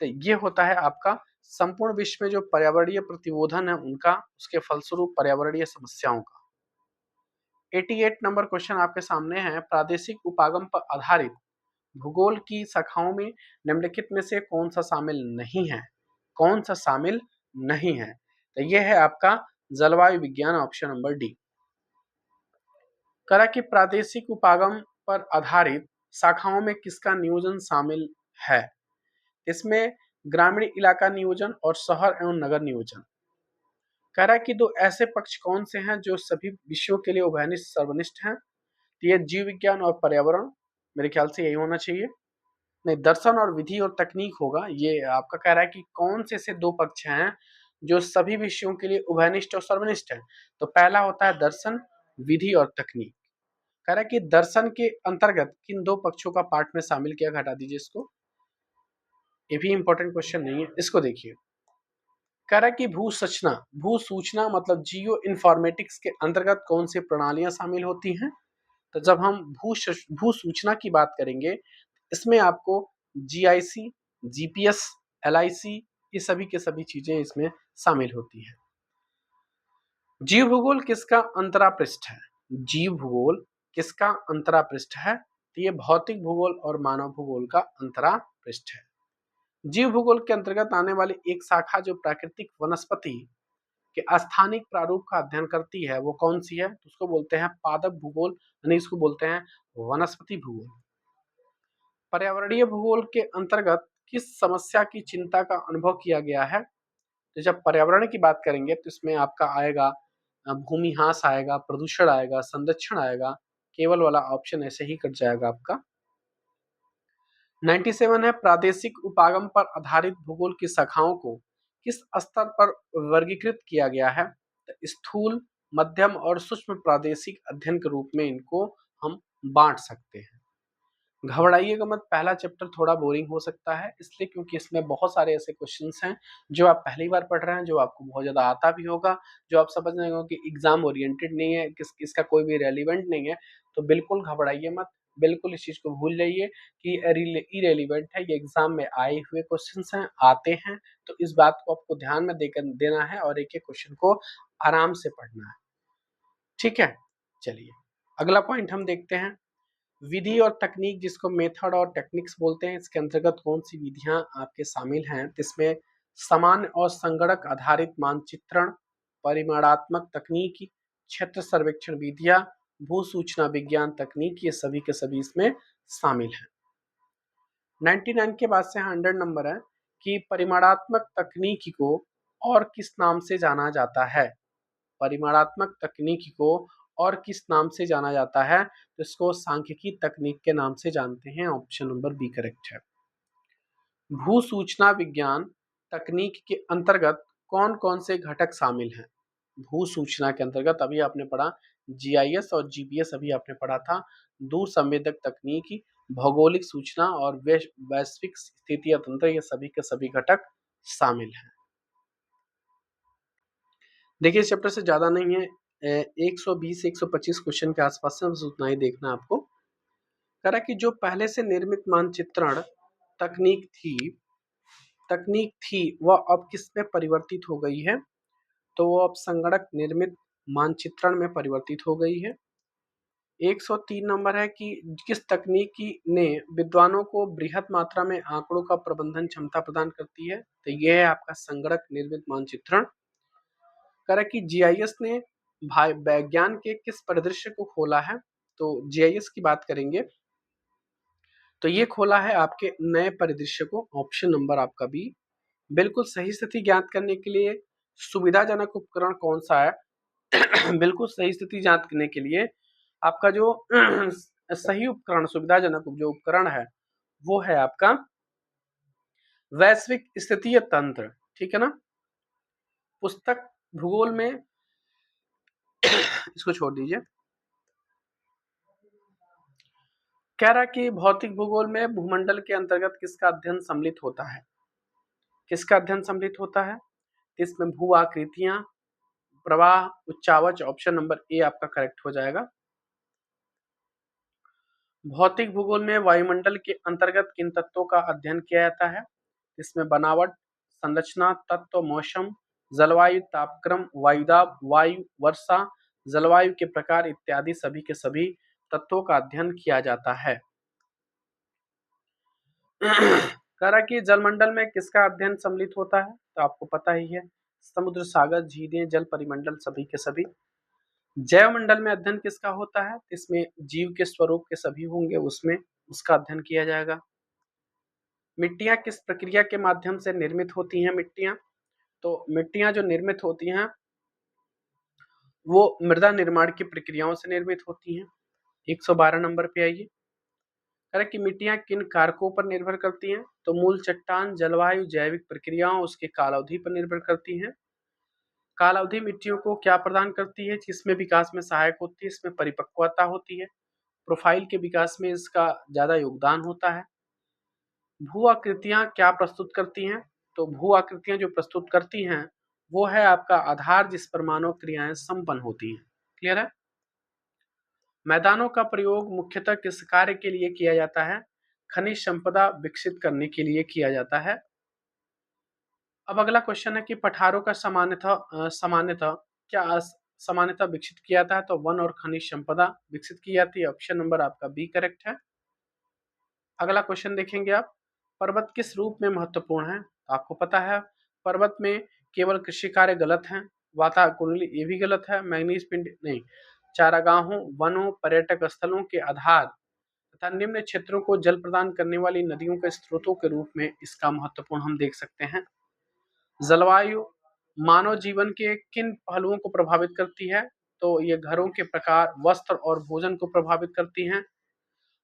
तो ये होता है आपका संपूर्ण विश्व में जो पर्यावरणीय प्रतिबोधन है उनका, उसके फलस्वरूप पर्यावरणीय समस्याओं का। 88 नंबर क्वेश्चन आपके सामने है, प्रादेशिक उपागम पर आधारित भूगोल की शाखाओं में निम्नलिखित में से कौन सा शामिल नहीं है? कौन सा शामिल नहीं है? तो यह है आपका जलवायु विज्ञान, ऑप्शन नंबर डी। करा कि प्रादेशिक उपागम पर आधारित शाखाओं में किसका नियोजन शामिल है? इसमें ग्रामीण इलाका नियोजन और शहर एवं नगर नियोजन। कह रहा है कि दो ऐसे पक्ष कौन से हैं जो सभी विषयों के लिए उभयनिष्ठ सर्वनिष्ठ हैं? तो ये जीव विज्ञान और पर्यावरण, मेरे ख्याल से यही होना चाहिए। नहीं, दर्शन और विधि और तकनीक होगा। ये आपका कह रहा है कि कौन से ऐसे दो पक्ष हैं जो सभी विषयों के लिए उभयनिष्ठ और सर्वनिष्ठ हैं? तो पहला होता है दर्शन, विधि और तकनीक। कह रहा है कि दर्शन के अंतर्गत किन दो पक्षों का पाठ में शामिल किया, घटा दीजिए इसको, ये भी इंपॉर्टेंट क्वेश्चन नहीं है। इसको देखिए, कह रहा है कि भू सूचना मतलब जियो इन्फॉर्मेटिक्स के अंतर्गत कौन सी प्रणालियां शामिल होती हैं? तो जब हम भू सूचना की बात करेंगे, इसमें आपको जीआईसी, जीपीएस, एलआईसी, ये सभी के सभी चीजें इसमें शामिल होती हैं। जीव भूगोल किसका अंतरा पृष्ठ है? जीव भूगोल किसका अंतरा पृष्ठ है? तो ये भौतिक भूगोल और मानव भूगोल का अंतरा पृष्ठ है। जीव भूगोल के अंतर्गत आने वाली एक शाखा जो प्राकृतिक वनस्पति के स्थानिक प्रारूप का अध्ययन करती है, वो कौन सी है? तो उसको बोलते हैं पादप भूगोल, यानी इसको बोलते हैं वनस्पति भूगोल। पर्यावरणीय भूगोल के अंतर्गत किस समस्या की चिंता का अनुभव किया गया है? तो जब पर्यावरण की बात करेंगे तो इसमें आपका आएगा भूमि ह्रास आएगा, प्रदूषण आएगा, संरक्षण आएगा, केवल वाला ऑप्शन ऐसे ही कट जाएगा आपका। 97 है, प्रादेशिक उपागम पर आधारित भूगोल की शाखाओं को किस स्तर पर वर्गीकृत किया गया है? तो स्थूल, मध्यम और सूक्ष्म प्रादेशिक अध्ययन के रूप में इनको हम बांट सकते हैं। घबराइएगा मत, पहला चैप्टर थोड़ा बोरिंग हो सकता है, इसलिए क्योंकि इसमें बहुत सारे ऐसे क्वेश्चंस हैं जो आप पहली बार पढ़ रहे हैं, जो आपको बहुत ज़्यादा आता भी होगा, जो आप समझ रहे हो कि एग्जाम ओरिएंटेड नहीं है, इसका कोई भी रेलिवेंट नहीं है, तो बिल्कुल घबराइए मत, बिल्कुल इस चीज़ को भूल जाइए कि इरेलीवेंट है, ये एग्जाम में आए हुए क्वेश्चंस हैं, आते हैं, तो इस बात को आपको ध्यान में देकर देना है और एक एक क्वेश्चन को आराम से पढ़ना है। ठीक है, चलिए अगला पॉइंट हम देखते हैं। विधि और तकनीक, जिसको मेथड और टेक्निक्स बोलते हैं, इसके अंतर्गत कौन सी विधियां आपके शामिल हैं? इसमें सामान्य और संगणक आधारित मानचित्रण, परिमाणात्मक तकनीक, क्षेत्र सर्वेक्षण विधियां, भू सूचना विज्ञान तकनीक, ये सभी के सभी इसमें शामिल हैं। 99 के बाद से 100 नंबर है कि परिमाणात्मक तकनीक को और किस नाम से जाना जाता है? परिमाणात्मक तकनीक को और किस नाम से जाना जाता है? तो इसको सांख्यिकी तकनीक के नाम से जानते हैं, ऑप्शन नंबर बी करेक्ट है। भू सूचना विज्ञान तकनीक के अंतर्गत कौन कौन से घटक शामिल हैं? भू सूचना के अंतर्गत अभी आपने पढ़ा जीआईएस और जीपीएस, अभी आपने पढ़ा था दूर संवेदक तकनीक, भौगोलिक सूचना और वैश्विक स्थिति तंत्र, ये सभी के सभी घटक शामिल हैं। देखिए इस चैप्टर से ज्यादा नहीं है, 120-125 क्वेश्चन के आसपास से, बस उतना ही देखना है आपको। कह रहा है कि जो पहले से निर्मित मानचित्रण तकनीक थी वह अब किस में परिवर्तित हो गई है? तो वो अब संगणक निर्मित मानचित्रण में परिवर्तित हो गई है। 103 नंबर है कि किस तकनीकी ने विद्वानों को बृहत मात्रा में आंकड़ों का प्रबंधन क्षमता प्रदान करती है? तो यह है आपका संगणक निर्मित मानचित्रण। कह रहा है कि जीआईएस ने विज्ञान के किस परिदृश्य को खोला है? तो जीआईएस की बात करेंगे तो ये खोला है आपके नए परिदृश्य को, ऑप्शन नंबर आपका बी। बिल्कुल सही स्थिति ज्ञात करने के लिए सुविधाजनक उपकरण कौन सा है? बिल्कुल सही स्थिति ज्ञात करने के लिए आपका जो सही उपकरण, सुविधाजनक जो उपकरण है, वो है आपका वैश्विक स्थितीय तंत्र। ठीक है ना, पुस्तक भूगोल में इसको छोड़ दीजिए। कह रहा कि भौतिक भूगोल में भूमंडल के अंतर्गत किसका अध्ययन सम्मिलित होता है? किसका अध्ययन सम्मिलित होता है? इसमें भू आकृतियां, प्रवाह, उच्चावच, ऑप्शन नंबर ए आपका करेक्ट हो जाएगा। भौतिक भूगोल में वायुमंडल के अंतर्गत किन तत्वों का अध्ययन किया जाता है? इसमें बनावट, संरचना, तत्व, मौसम, जलवायु, तापक्रम, वायुदाब, वायु, वर्षा, जलवायु के प्रकार इत्यादि सभी के सभी तत्वों का अध्ययन किया जाता है। कह रहा कि जलमंडल में किसका अध्ययन सम्मिलित होता है? तो आपको पता ही है, समुद्र, सागर, झीलें, जल परिमंडल सभी के सभी। जैव मंडल में अध्ययन किसका होता है? इसमें जीव के स्वरूप के सभी होंगे, उसमें उसका अध्ययन किया जाएगा। मिट्टियां किस प्रक्रिया के माध्यम से निर्मित होती हैं? मिट्टियां, तो मिट्टियां जो निर्मित होती हैं वो मृदा निर्माण की प्रक्रियाओं से निर्मित होती हैं। 112 नंबर पे आइए। करें कि मिट्टियां किन कारकों पर निर्भर करती हैं? तो मूल चट्टान, जलवायु, जैविक प्रक्रियाओं, उसके कालावधि पर निर्भर करती हैं। कालावधि मिट्टियों को क्या प्रदान करती है? जिसमें विकास में सहायक होती है, इसमें परिपक्वता होती है, प्रोफाइल के विकास में इसका ज्यादा योगदान होता है। भू आकृतियां क्या प्रस्तुत करती हैं? तो भू आकृतियां जो प्रस्तुत करती हैं वो है आपका आधार जिस पर मानव क्रियाएं संपन्न होती हैं। क्लियर है? मैदानों का प्रयोग मुख्यतः किस कार्य के लिए किया जाता है? खनिज संपदा विकसित करने के लिए किया जाता है। अब अगला क्वेश्चन है कि पठारों का सामान्यतः क्या सामान्यतः विकसित किया जाता है? तो वन और खनिज संपदा विकसित की जाती है। ऑप्शन नंबर आपका बी करेक्ट है। अगला क्वेश्चन देखेंगे आप, पर्वत किस रूप में महत्वपूर्ण है? आपको पता है पर्वत में केवल कृषि कार्य गलत है, वाताकुंडली ये भी गलत है, मैग्नीज पिंड नहीं, चारागाहों, वनों, पर्यटक स्थलों के आधार तथा निम्न क्षेत्रों को जल प्रदान करने वाली नदियों के स्रोतों के रूप में इसका महत्वपूर्ण हम देख सकते हैं। जलवायु मानव जीवन के किन पहलुओं को प्रभावित करती है? तो ये घरों के प्रकार, वस्त्र और भोजन को प्रभावित करती हैं।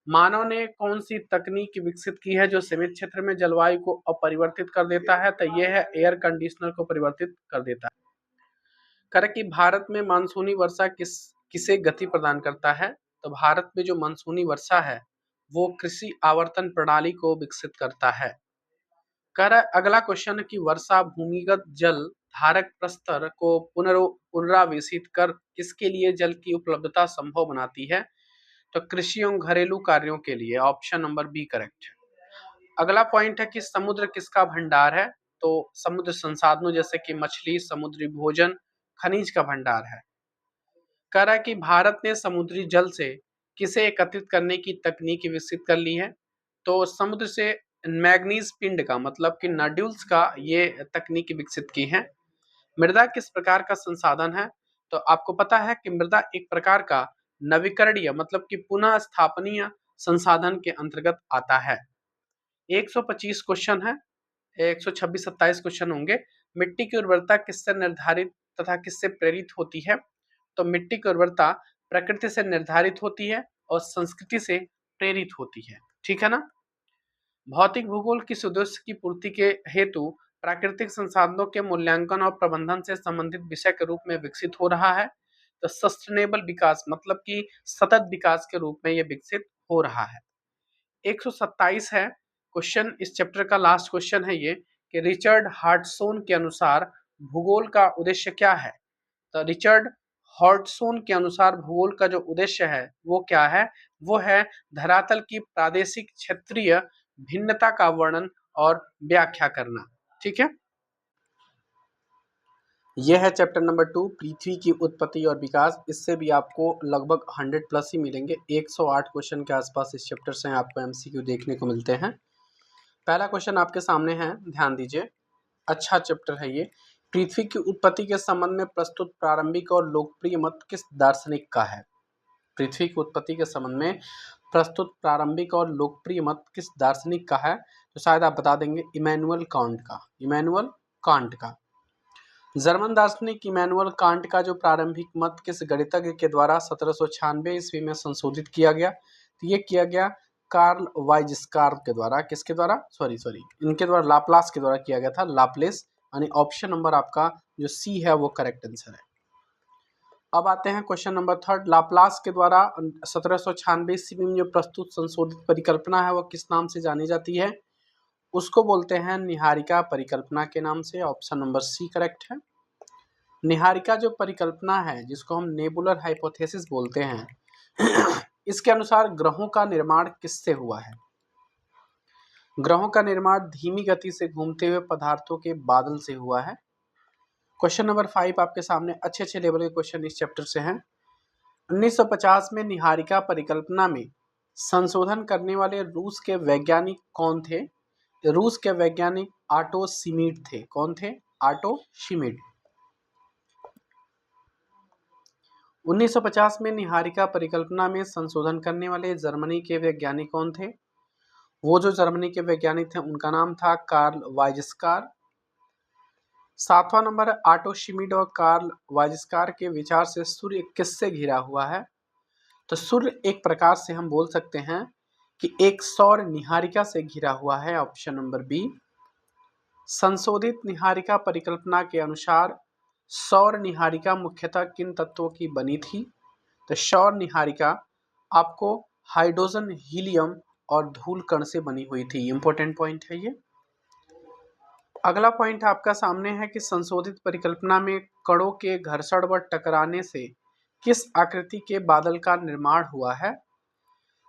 मानव ने कौन सी तकनीक विकसित की है जो सीमित क्षेत्र में जलवायु को अपरिवर्तित कर देता है? तो यह है एयर कंडीशनर को परिवर्तित कर देता है। करें कि भारत में मानसूनी वर्षा किसे गति प्रदान करता है? तो भारत में जो मानसूनी वर्षा है वो कृषि आवर्तन प्रणाली को विकसित करता है। अगला क्वेश्चन कि वर्षा भूमिगत जल धारक प्रस्तर को पुनरावेशित कर किसके लिए जल की उपलब्धता संभव बनाती है? तो कृषि एवं घरेलू कार्यों के लिए। ऑप्शन नंबर बी करेक्ट है। अगला पॉइंट है कि समुद्र किसका भंडार है? तो समुद्र संसाधनों जैसे कि मछली, समुद्री भोजन, खनिज का भंडार है। कह रहा है कि भारत ने समुद्री जल से किसे एकत्रित करने की तकनीक विकसित कर ली है? तो समुद्र से मैग्नीज पिंड का मतलब कि नड्यूल्स का ये तकनीक विकसित की है। मृदा किस प्रकार का संसाधन है? तो आपको पता है कि मृदा एक प्रकार का नवीकरणीय मतलब कि पुनः स्थापनीय संसाधन के अंतर्गत आता है। 125 क्वेश्चन है, 126-27 क्वेश्चन होंगे। मिट्टी की उर्वरता किससे निर्धारित तथा किससे प्रेरित होती है? तो मिट्टी की उर्वरता प्रकृति से निर्धारित होती है और संस्कृति से प्रेरित होती है। ठीक है ना? भौतिक भूगोल किस उद्देश्य की पूर्ति के हेतु प्राकृतिक संसाधनों के मूल्यांकन और प्रबंधन से संबंधित विषय के रूप में विकसित हो रहा है? तो सस्टेनेबल विकास मतलब कि सतत विकास के रूप में यह विकसित हो रहा है। 127 है क्वेश्चन, इस चैप्टर का लास्ट क्वेश्चन है ये कि रिचर्ड हार्टसोन के अनुसार भूगोल का उद्देश्य क्या है? तो रिचर्ड हॉर्टसोन के अनुसार भूगोल का जो उद्देश्य है वो क्या है? वो है धरातल की प्रादेशिक क्षेत्रीय भिन्नता का वर्णन और व्याख्या करना। ठीक है, यह है चैप्टर नंबर 2 पृथ्वी की उत्पत्ति और विकास। इससे भी आपको लगभग 100 प्लस ही मिलेंगे। 108 क्वेश्चन के आसपास इस चैप्टर से आपको एमसीक्यू देखने को मिलते हैं। पहला क्वेश्चन आपके सामने है, ध्यान दीजिए, अच्छा चैप्टर है ये। पृथ्वी की उत्पत्ति के संबंध में प्रस्तुत प्रारंभिक और लोकप्रिय मत किस दार्शनिक का है? पृथ्वी की उत्पत्ति के संबंध में प्रस्तुत प्रारंभिक और लोकप्रिय मत किस दार्शनिक का है? तो शायद आप बता देंगे इमैनुअल कांट का। इमैनुअल कांट का। जर्मन दार्शनिक इमैनुअल कांट का जो प्रारंभिक मत किस गणितज्ञ के द्वारा 1796 ईस्वी में संशोधित किया गया? तो ये किया गया कार्ल वाइजस्कार के द्वारा। किसके द्वारा? सॉरी इनके द्वारा, लाप्लास के द्वारा किया गया था, लाप्लेस। यानी ऑप्शन नंबर आपका जो सी है वो करेक्ट आंसर है। अब आते हैं क्वेश्चन नंबर 3। लाप्लास के द्वारा 1796 ईस्वी में जो प्रस्तुत संशोधित परिकल्पना है वो किस नाम से जानी जाती है? उसको बोलते हैं निहारिका परिकल्पना के नाम से। ऑप्शन नंबर सी करेक्ट है। निहारिका जो परिकल्पना है जिसको हम नेबुलर हाइपोथेसिस बोलते हैं इसके अनुसार ग्रहों का निर्माण किससे हुआ है? ग्रहों का निर्माण धीमी गति से घूमते हुए पदार्थों के बादल से हुआ है। क्वेश्चन नंबर 5 आपके सामने अच्छे लेवल के क्वेश्चन इस चैप्टर से हैं। 1950 में निहारिका परिकल्पना में संशोधन करने वाले रूस के वैज्ञानिक कौन थे? रूस के वैज्ञानिक आटो शिमिड थे। कौन थे? आटो शिमिड। 1950 में निहारिका परिकल्पना में संशोधन करने वाले जर्मनी के वैज्ञानिक कौन थे? वो जो जर्मनी के वैज्ञानिक थे उनका नाम था कार्ल वाइजस्कार। 7वां नंबर है, ऑटो श्मिड और कार्ल वाइजस्कार के विचार से सूर्य किससे घिरा हुआ है? तो सूर्य एक प्रकार से हम बोल सकते हैं कि एक सौर निहारिका से घिरा हुआ है, ऑप्शन नंबर बी। संशोधित निहारिका परिकल्पना के अनुसार सौर निहारिका मुख्यतः किन तत्वों की बनी थी? तो सौर निहारिका आपको हाइड्रोजन, हीलियम और धूल कण से बनी हुई थी। इंपॉर्टेंट पॉइंट है ये। अगला पॉइंट आपका सामने है कि संशोधित परिकल्पना में कणों के घर्षण व टकराने से किस आकृति के बादल का निर्माण हुआ है?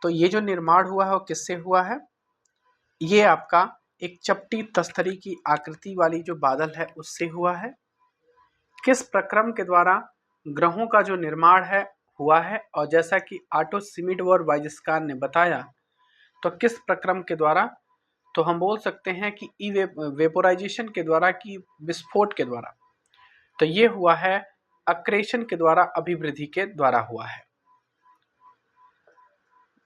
तो ये जो निर्माण हुआ है वो किससे हुआ है? ये आपका एक चपटी तस्तरी की आकृति वाली जो बादल है उससे हुआ है। किस प्रक्रम के द्वारा ग्रहों का जो निर्माण है हुआ है? और जैसा कि ऑटो श्मिड और वाइजस्कार ने बताया, तो किस प्रक्रम के द्वारा? तो हम बोल सकते हैं कि वेपोराइजेशन के द्वारा, कि विस्फोट के द्वारा। तो ये हुआ है अक्रेशन के द्वारा, अभिवृद्धि के द्वारा हुआ है।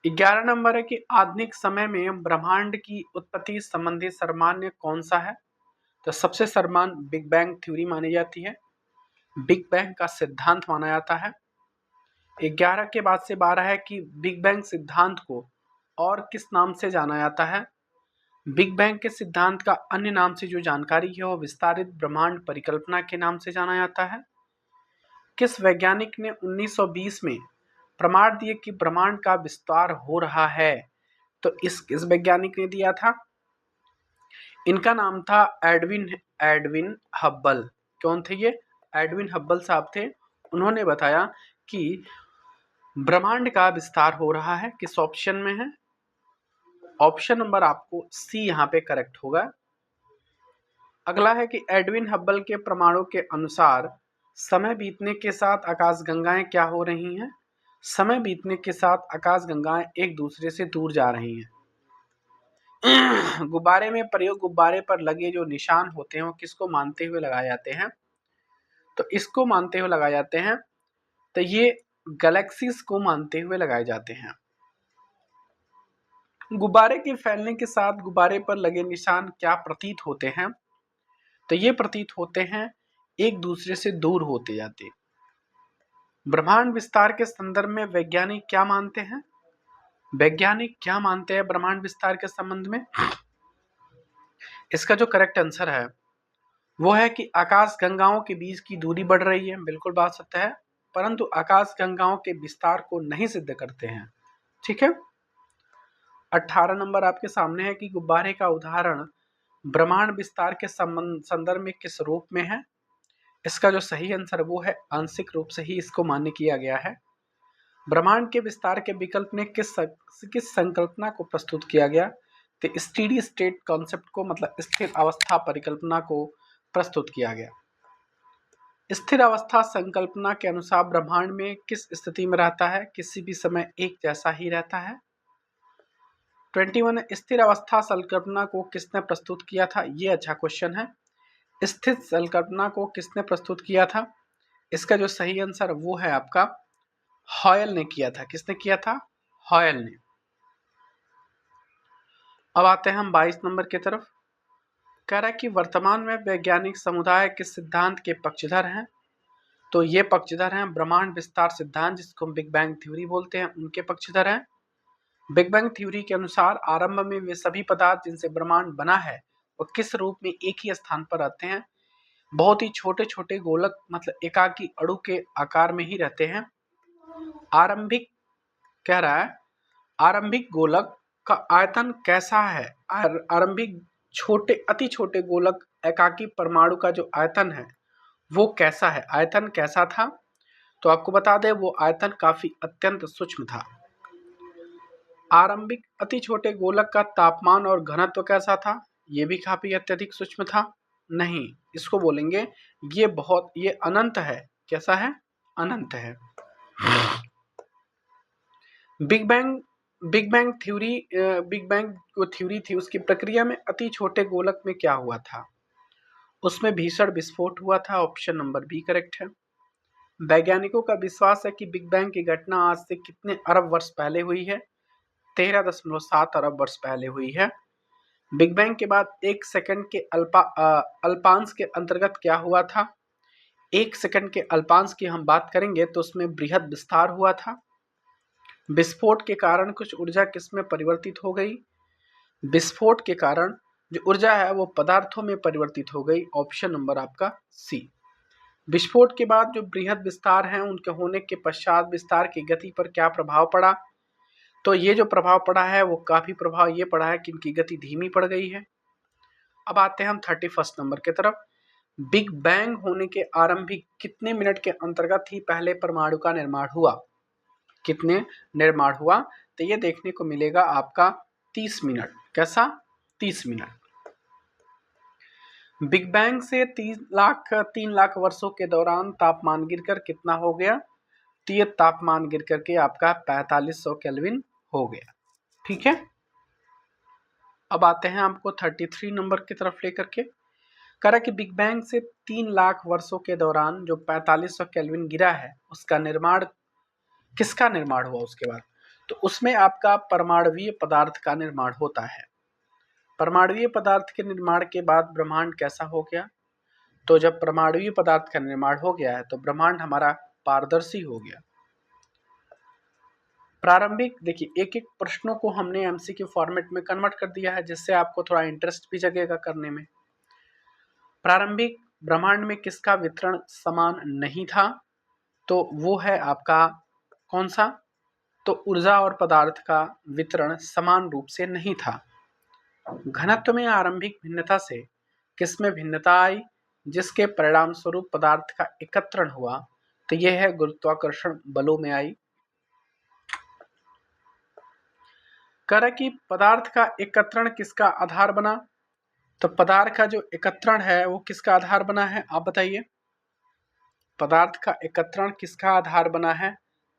11 नंबर है कि आधुनिक समय में ब्रह्मांड की उत्पत्ति संबंधी सर्वमान्य कौन सा है? तो सबसे सर्वमान्य बिग बैंग थ्योरी मानी जाती है, बिग बैंग का सिद्धांत माना जाता है। 11 के बाद से 12 है कि बिग बैंग सिद्धांत को और किस नाम से जाना जाता है? बिग बैंग के सिद्धांत का अन्य नाम से जो जानकारी है वो विस्तारित ब्रह्मांड परिकल्पना के नाम से जाना जाता है। किस वैज्ञानिक ने 1920 में प्रमाण दिए कि ब्रह्मांड का विस्तार हो रहा है? तो किस वैज्ञानिक ने दिया था? इनका नाम था एडविन हब्बल। कौन थे ये? एडविन हब्बल साहब थे। उन्होंने बताया कि ब्रह्मांड का विस्तार हो रहा है। किस ऑप्शन में है? ऑप्शन नंबर आपको सी यहाँ पे करेक्ट होगा। अगला है कि एडविन हब्बल के प्रमाणों के अनुसार समय बीतने के साथ आकाशगंगाएं क्या हो रही हैं? समय बीतने के साथ आकाशगंगाएं एक दूसरे से दूर जा रही हैं। गुब्बारे में प्रयोग गुब्बारे पर लगे जो निशान होते हैं वो किसको मानते हुए लगाए जाते हैं? तो इसको मानते हुए लगाए जाते हैं, तो ये गैलेक्सीज को मानते हुए लगाए जाते हैं। गुब्बारे के फैलने के साथ गुब्बारे पर लगे निशान क्या प्रतीत होते हैं? तो ये प्रतीत होते हैं एक दूसरे से दूर होते जाते। ब्रह्मांड विस्तार के संदर्भ में वैज्ञानिक क्या मानते हैं? वैज्ञानिक क्या मानते हैं ब्रह्मांड विस्तार के संबंध में? इसका जो करेक्ट आंसर है वो है कि आकाश गंगाओं के बीच की दूरी बढ़ रही है। बिल्कुल बात सत्य है, परंतु आकाश गंगाओं के विस्तार को नहीं सिद्ध करते हैं। ठीक है। 18 नंबर आपके सामने है कि गुब्बारे का उदाहरण ब्रह्मांड विस्तार के संदर्भ में किस रूप में है? इसका जो सही आंसर वो है आंशिक रूप से ही इसको मान्य किया गया है। ब्रह्मांड के विस्तार के विकल्प ने किस संकल्पना को प्रस्तुत किया गया? तो स्टेडी स्टेट कॉन्सेप्ट को, मतलब स्थिर अवस्था परिकल्पना को प्रस्तुत किया गया। स्थिर अवस्था संकल्पना के अनुसार ब्रह्मांड में किस स्थिति में रहता है? किसी भी समय एक जैसा ही रहता है। 21 स्थिर अवस्था संकल्पना को किसने प्रस्तुत किया था? ये अच्छा क्वेश्चन है। स्थिर संकल्पना को किसने प्रस्तुत किया था? इसका जो सही आंसर वो है आपका हॉयल ने किया था। किसने किया था? हॉयल ने। अब आते हैं हम 22 नंबर की तरफ। कह रहा है कि वर्तमान में वैज्ञानिक समुदाय किस सिद्धांत के पक्षधर हैं? तो ये पक्षधर हैं ब्रह्मांड विस्तार सिद्धांत, जिसको हम बिग बैंग थ्योरी बोलते हैं, उनके पक्षधर हैं। बिग बैंग थ्योरी के अनुसार आरंभ में वे सभी पदार्थ जिनसे ब्रह्मांड बना है वो किस रूप में एक ही स्थान पर रहते हैं? बहुत ही छोटे छोटे गोलक, मतलब एकाकी अणु के आकार में ही रहते हैं। आरंभिक कह रहा है आरंभिक गोलक का आयतन कैसा है? आरंभिक छोटे, अति छोटे गोलक एकाकी परमाणु का जो आयतन है वो कैसा है? आयतन कैसा था? तो आपको बता दें वो आयतन काफी अत्यंत सूक्ष्म था। आरंभिक अति छोटे गोलक का तापमान और घनत्व कैसा था? ये भी काफी अत्यधिक सूक्ष्म था। नहीं, इसको बोलेंगे ये अनंत है। कैसा है? अनंत है। बिग बैंग जो थ्योरी थी उसकी प्रक्रिया में अति छोटे गोलक में क्या हुआ था? उसमें भीषण विस्फोट हुआ था। ऑप्शन नंबर बी करेक्ट है। वैज्ञानिकों का विश्वास है कि बिग बैंग की घटना आज से कितने अरब वर्ष पहले हुई है? 13.7 अरब वर्ष पहले हुई है। बिग बैंग के बाद 1 सेकंड के अल्पांश के अंतर्गत क्या हुआ था? 1 सेकंड के अल्पांश की हम बात करेंगे तो उसमें बृहद विस्तार हुआ था। विस्फोट के कारण कुछ ऊर्जा किसमें परिवर्तित हो गई? विस्फोट के कारण जो ऊर्जा है वो पदार्थों में परिवर्तित हो गई। ऑप्शन नंबर आपका सी। विस्फोट के बाद जो बृहद विस्तार हैं उनके होने के पश्चात विस्तार की गति पर क्या प्रभाव पड़ा? तो ये जो प्रभाव पड़ा है वो काफी प्रभाव ये पड़ा है कि इनकी गति धीमी पड़ गई है। अब आते हैं हम 31 नंबर की तरफ। बिग बैंग होने के आरंभिक कितने मिनट के अंतर्गत ही पहले परमाणु का निर्माण हुआ? कितने निर्माण हुआ? तो ये देखने को मिलेगा आपका 30 मिनट। कैसा? 30 मिनट। बिग बैंग से 3 लाख वर्षों के दौरान तापमान गिरकर कितना हो गया? तो ये तापमान गिर करके आपका 4500 केल्विन हो गया। ठीक है। अब आते हैं आपको 33 नंबर की तरफ लेकर के। कह रहा कि बिग बैंग से 3 लाख वर्षों के दौरान जो 4500 केल्विन गिरा है उसका निर्माण किसका निर्माण हुआ उसके बाद? तो उसमें आपका परमाणुवीय पदार्थ का निर्माण होता है। परमाणुवीय पदार्थ के निर्माण के बाद ब्रह्मांड कैसा हो गया? तो जब परमाणुवीय पदार्थ का निर्माण हो गया है तो ब्रह्मांड हमारा पारदर्शी हो गया। प्रारंभिक देखिए एक एक प्रश्नों को हमने एमसीक्यू फॉर्मेट में कन्वर्ट कर दिया है जिससे आपको थोड़ा इंटरेस्ट भी जगेगा करने में। प्रारंभिक ब्रह्मांड में किसका वितरण समान नहीं था? तो वो है आपका कौन सा? तो ऊर्जा और पदार्थ का वितरण समान रूप से नहीं था। घनत्व में आरंभिक भिन्नता से किसमें भिन्नता आई जिसके परिणाम स्वरूप पदार्थ का एकत्रण हुआ? तो यह है गुरुत्वाकर्षण बलों में आई। कर कि पदार्थ का एकत्रण किसका आधार बना? तो पदार्थ का जो एकत्रण है वो किसका आधार बना है आप बताइए। पदार्थ का एकत्रण किसका आधार बना है?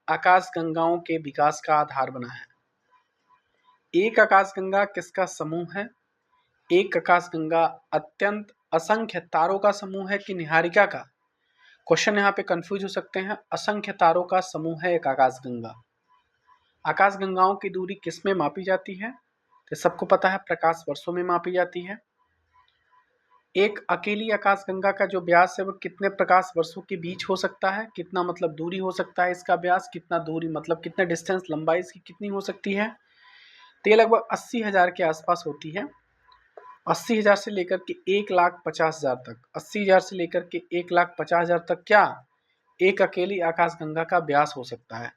आकाशगंगाओं के विकास का आधार बना है। एक आकाशगंगा किसका समूह है? एक आकाशगंगा अत्यंत असंख्य तारों का समूह है कि निहारिका का? क्वेश्चन यहाँ पे कंफ्यूज हो सकते हैं। असंख्य तारों का समूह है एक आकाशगंगा। आकाशगंगाओं की दूरी किस में मापी जाती है? तो सबको पता है प्रकाश वर्षों में मापी जाती है। एक अकेली आकाशगंगा का जो व्यास है वो कितने प्रकाश वर्षों के बीच हो सकता है? कितना मतलब दूरी हो सकता है इसका व्यास? कितना दूरी मतलब कितने डिस्टेंस लंबाई इसकी कितनी हो सकती है? तो ये लगभग 80,000 के आसपास होती है। 80,000 से लेकर के 1,50,000 तक, 80,000 से लेकर के 1,50,000 तक क्या एक अकेली आकाशगंगा का व्यास हो सकता है।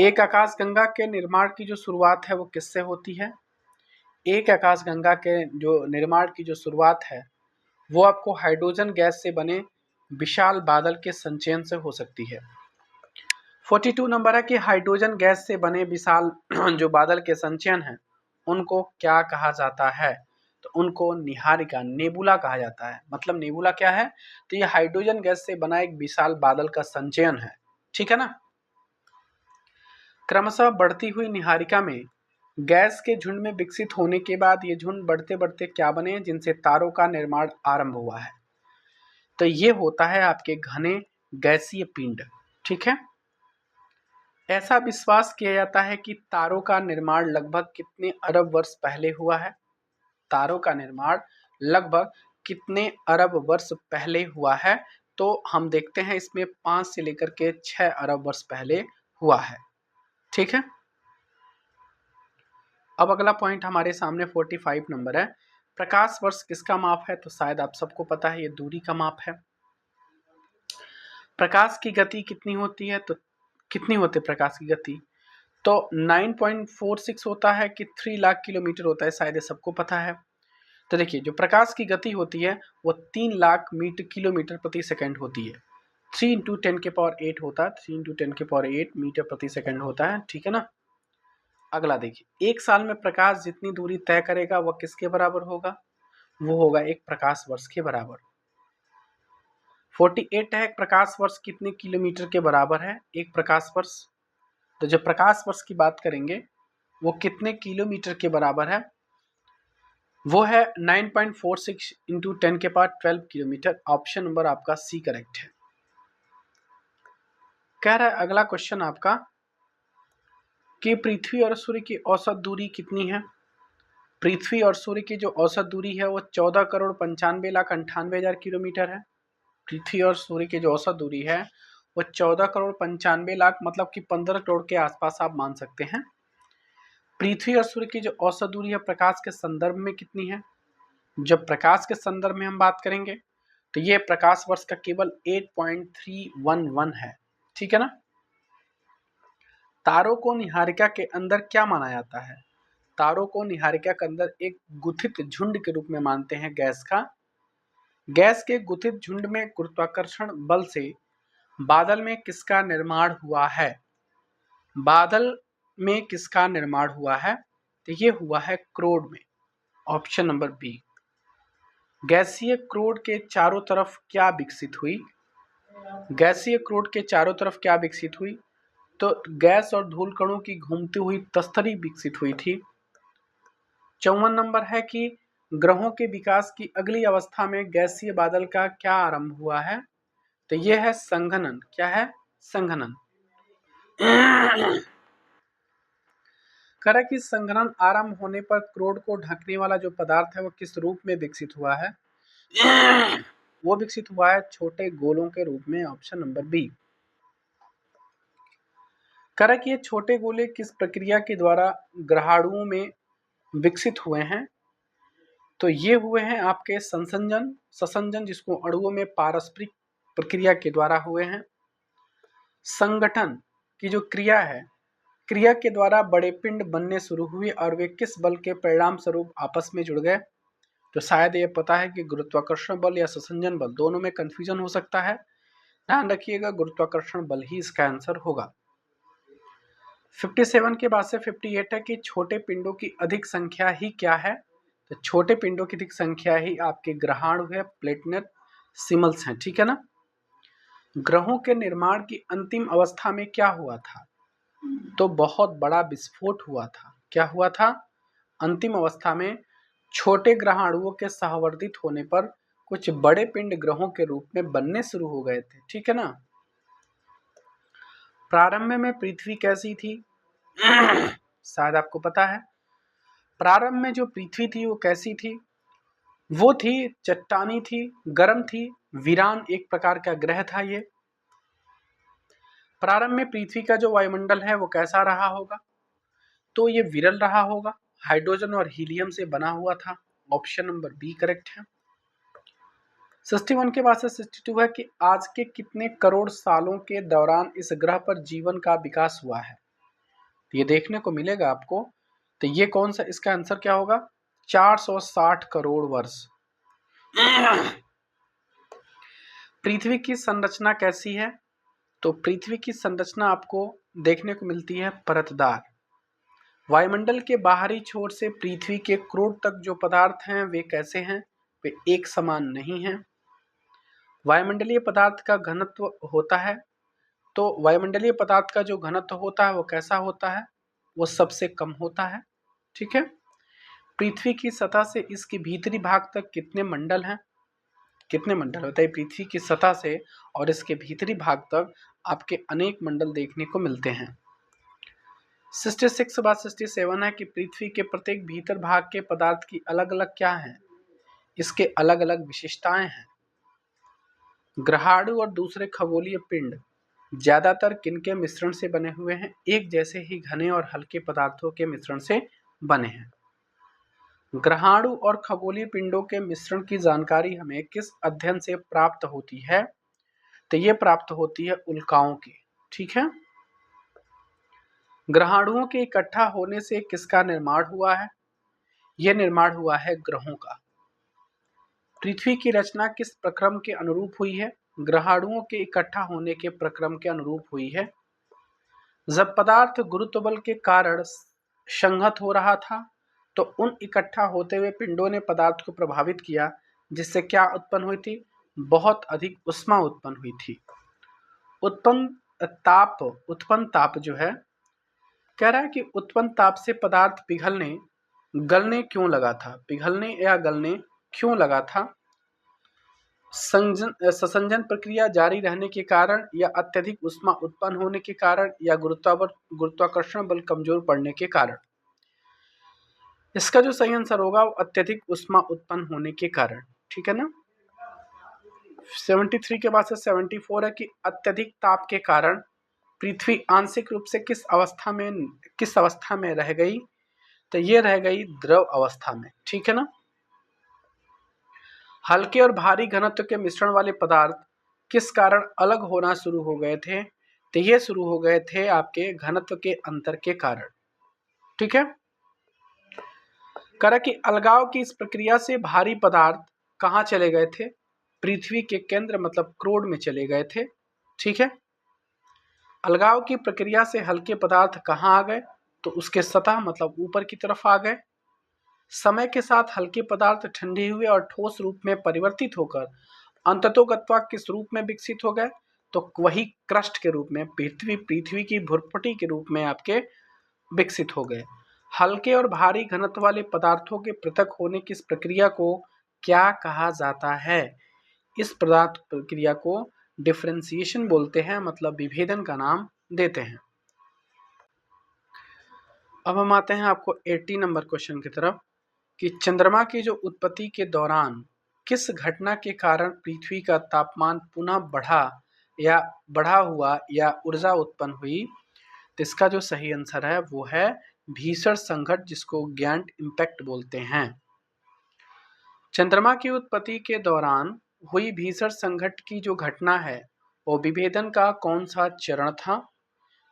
एक आकाशगंगा के निर्माण की जो शुरुआत है वो किससे होती है? एक आकाशगंगा के जो निर्माण की जो शुरुआत है वो आपको हाइड्रोजन गैस से बने विशाल बादल के संचयन से हो सकती है। 42 नंबर है कि हाइड्रोजन गैस से बने विशाल जो बादल के संचयन है उनको क्या कहा जाता है? तो उनको निहारिका नेबुला कहा जाता है। मतलब नेबुला क्या है? तो ये हाइड्रोजन गैस से बना एक विशाल बादल का संचयन है। ठीक है ना। क्रमशः बढ़ती हुई निहारिका में गैस के झुंड में विकसित होने के बाद ये झुंड बढ़ते बढ़ते क्या बने जिनसे तारों का निर्माण आरंभ हुआ है? तो ये होता है आपके घने गैसीय पिंड। ठीक है। ऐसा विश्वास किया जाता है कि तारों का निर्माण लगभग कितने अरब वर्ष पहले हुआ है? तारों का निर्माण लगभग कितने अरब वर्ष पहले हुआ है? तो हम देखते हैं इसमें 5 से लेकर के 6 अरब वर्ष पहले हुआ है। ठीक है। अब अगला पॉइंट हमारे सामने 45 नंबर है। प्रकाश वर्ष किसका माप है? तो शायद आप सबको पता है ये दूरी का माप है। प्रकाश की गति कितनी होती है? तो कितनी होती है प्रकाश की गति? तो 9.46 होता है कि 3 लाख किलोमीटर होता है, शायद ये सबको पता है। तो देखिए जो प्रकाश की गति होती है वो 3 लाख किलोमीटर प्रति सेकंड होती है। 3 इंटू 10⁸ होता है, 3 इंटू 10⁸ मीटर प्रति सेकंड होता है। ठीक है ना। अगला देखिए एक साल में प्रकाश जितनी दूरी तय करेगा वह किसके बराबर होगा? वो होगा एक प्रकाश वर्ष के बराबर। 48 है प्रकाश वर्ष कितने किलोमीटर के बराबर है? एक प्रकाश वर्ष। तो जब प्रकाश वर्ष की बात करेंगे वो कितने किलोमीटर के बराबर है? वो है 9.46 इंटू 10⁻12 किलोमीटर। ऑप्शन नंबर आपका सी करेक्ट है। कह रहा है अगला क्वेश्चन आपका कि पृथ्वी और सूर्य की औसत दूरी कितनी है। पृथ्वी और सूर्य की जो औसत दूरी है वो 14,95,98,000 किलोमीटर है। पृथ्वी और सूर्य की जो औसत दूरी है वो 14,95,00,000 मतलब कि 15 करोड़ के आसपास आप मान सकते हैं। पृथ्वी और सूर्य की जो औसत दूरी है प्रकाश के संदर्भ में कितनी है। जब प्रकाश के संदर्भ में हम बात करेंगे तो ये प्रकाश वर्ष का केवल 8.311 है। ठीक है ना। तारों को निहारिका के अंदर क्या माना जाता है। तारों को निहारिका के अंदर एक गुथित झुंड के रूप में मानते हैं गैस का। गैस के गुथित झुंड में गुरुत्वाकर्षण बल से बादल में किसका निर्माण हुआ है। बादल में किसका निर्माण हुआ है तो ये हुआ है क्रोड में। Option number B. गैसीय क्रोड के चारों तरफ क्या विकसित हुई। गैसीय क्रोड के चारों तरफ क्या विकसित हुई तो गैस और धूल कणों की घूमती हुई तस्तरी विकसित हुई थी। 54 नंबर है कि ग्रहों के विकास की अगली अवस्था में गैसीय बादल का क्या आरंभ हुआ है तो यह है संघनन। क्या है। संघनन। करें कि संघनन आरंभ होने पर क्रोड को ढकने वाला जो पदार्थ है वो किस रूप में विकसित हुआ है। वो विकसित हुआ है छोटे गोलों के रूप में। Option number B. करें कि ये छोटे गोले किस प्रक्रिया के द्वारा ग्रहाणुओं में विकसित हुए हैं तो ये हुए हैं आपके संसंजन ससंजन जिसको अणुओं में पारस्परिक प्रक्रिया के द्वारा हुए हैं। संगठन की जो क्रिया है क्रिया के द्वारा बड़े पिंड बनने शुरू हुए और वे किस बल के परिणाम स्वरूप आपस में जुड़ गए तो शायद ये पता है कि गुरुत्वाकर्षण बल या ससंजन बल, दोनों में कंफ्यूजन हो सकता है। ध्यान रखिएगा गुरुत्वाकर्षण बल ही इसका आंसर होगा। 57 के बाद से 58 है कि छोटे पिंडों की अधिक संख्या ही क्या है तो छोटे पिंडों की अधिक संख्या ही आपके ग्रहाणु है, प्लेटनेट सिमल्स हैं। ठीक है ना। ग्रहों के निर्माण की अंतिम अवस्था में क्या हुआ था तो बहुत बड़ा विस्फोट हुआ था। क्या हुआ था। अंतिम अवस्था में छोटे ग्रहाणुओं के सहवर्तित होने पर कुछ बड़े पिंड ग्रहों के रूप में बनने शुरू हो गए थे। ठीक है ना। प्रारंभ में पृथ्वी कैसी थी शायद आपको पता है। प्रारंभ में जो पृथ्वी थी वो कैसी थी। वो थी चट्टानी थी, गर्म थी, वीरान एक प्रकार का ग्रह था ये। प्रारंभ में पृथ्वी का जो वायुमंडल है वो कैसा रहा होगा तो ये विरल रहा होगा, हाइड्रोजन और हीलियम से बना हुआ था। ऑप्शन नंबर बी करेक्ट है। 61 के बाद से 62 है कि आज के कितने करोड़ सालों के दौरान इस ग्रह पर जीवन का विकास हुआ है तो ये देखने को मिलेगा आपको। तो ये कौन सा इसका आंसर क्या होगा 460 करोड़ वर्ष। पृथ्वी की संरचना कैसी है तो पृथ्वी की संरचना आपको देखने को मिलती है परतदार। वायुमंडल के बाहरी छोर से पृथ्वी के क्रोड तक जो पदार्थ हैं वे कैसे हैं वे एक समान नहीं हैं। वायुमंडलीय पदार्थ का घनत्व होता है तो वायुमंडलीय पदार्थ का जो घनत्व होता है वो कैसा होता है वो सबसे कम होता है। ठीक है। पृथ्वी की सतह से इसके भीतरी भाग तक कितने मंडल हैं। कितने मंडल होते हैं पृथ्वी की सतह से और इसके भीतरी भाग तक आपके अनेक मंडल देखने को मिलते हैं। 66 के बाद 67 है कि पृथ्वी के प्रत्येक भीतर भाग के पदार्थ की अलग अलग क्या है इसके अलग अलग विशेषताएं हैं। ग्रहाणु और दूसरे खगोलीय पिंड ज्यादातर किनके मिश्रण से बने हुए हैं एक जैसे ही घने और हल्के पदार्थों के मिश्रण से बने हैं। ग्रहाणु और खगोलीय पिंडों के मिश्रण की जानकारी हमें किस अध्ययन से प्राप्त होती है तो ये प्राप्त होती है उल्काओं की। ठीक है। ग्रहाणुओं के इकट्ठा होने से किसका निर्माण हुआ है यह निर्माण हुआ है ग्रहों का। पृथ्वी की रचना किस प्रक्रम के अनुरूप हुई है ग्रहाणुओं के इकट्ठा होने के प्रक्रम के अनुरूप हुई है। जब पदार्थ गुरुत्व बल के कारण संहत हो रहा था तो उन इकट्ठा होते हुए पिंडों ने पदार्थ को प्रभावित किया जिससे क्या उत्पन्न हुई थी बहुत अधिक उष्मा उत्पन्न हुई थी। उत्पन्न ताप जो है कह रहा है कि उत्पन्न ताप से पदार्थ पिघलने गलने क्यों लगा था। पिघलने या गलने क्यों लगा था ससंजन प्रक्रिया जारी रहने के कारण या अत्यधिक ऊष्मा उत्पन्न होने के कारण या गुरुत्वाकर्षण बल कमजोर पड़ने के कारण। इसका जो सही आंसर होगा वो अत्यधिक ऊष्मा उत्पन्न होने के कारण। ठीक है ना। 73 के बाद से 74 है कि अत्यधिक ताप के कारण पृथ्वी आंशिक रूप से किस अवस्था में रह गई। तो ये रह गई द्रव अवस्था में। ठीक है ना। हल्के और भारी घनत्व के मिश्रण वाले पदार्थ किस कारण अलग होना शुरू हो गए थे। तो ये शुरू हो गए थे आपके घनत्व के अंतर के कारण। ठीक है। कह कि अलगाव की इस प्रक्रिया से भारी पदार्थ कहाँ चले गए थे। पृथ्वी के केंद्र मतलब क्रोड में चले गए थे। ठीक है। अलगाव की प्रक्रिया से हल्के पदार्थ कहाँ आ गए। तो उसके सतह मतलब ऊपर की तरफ आ गए। समय के साथ हल्के पदार्थ ठंडे हुए और ठोस रूप में परिवर्तित होकर अंततोगत्वा किस रूप में विकसित हो गए। तो वही क्रस्ट के रूप में पृथ्वी की भुरभुटी के रूप में आपके विकसित हो गए। हल्के और भारी घनत्व वाले पदार्थों के पृथक होने की इस प्रक्रिया को क्या कहा जाता है। इस पदार्थ प्रक्रिया को डिफरेंशिएशन बोलते हैं, मतलब विभेदन का नाम देते हैं। अब हम आते हैं आपको 80 नंबर क्वेश्चन की तरफ कि चंद्रमा की जो उत्पत्ति के दौरान किस घटना के कारण पृथ्वी का तापमान पुनः बढ़ा हुआ या ऊर्जा उत्पन्न हुई। तो इसका जो सही आंसर है वो है भीषण संघट, जिसको गैंट इम्पैक्ट बोलते हैं। चंद्रमा की उत्पत्ति के दौरान हुई भीषण संघट की जो घटना है वो विभेदन का कौन सा चरण था।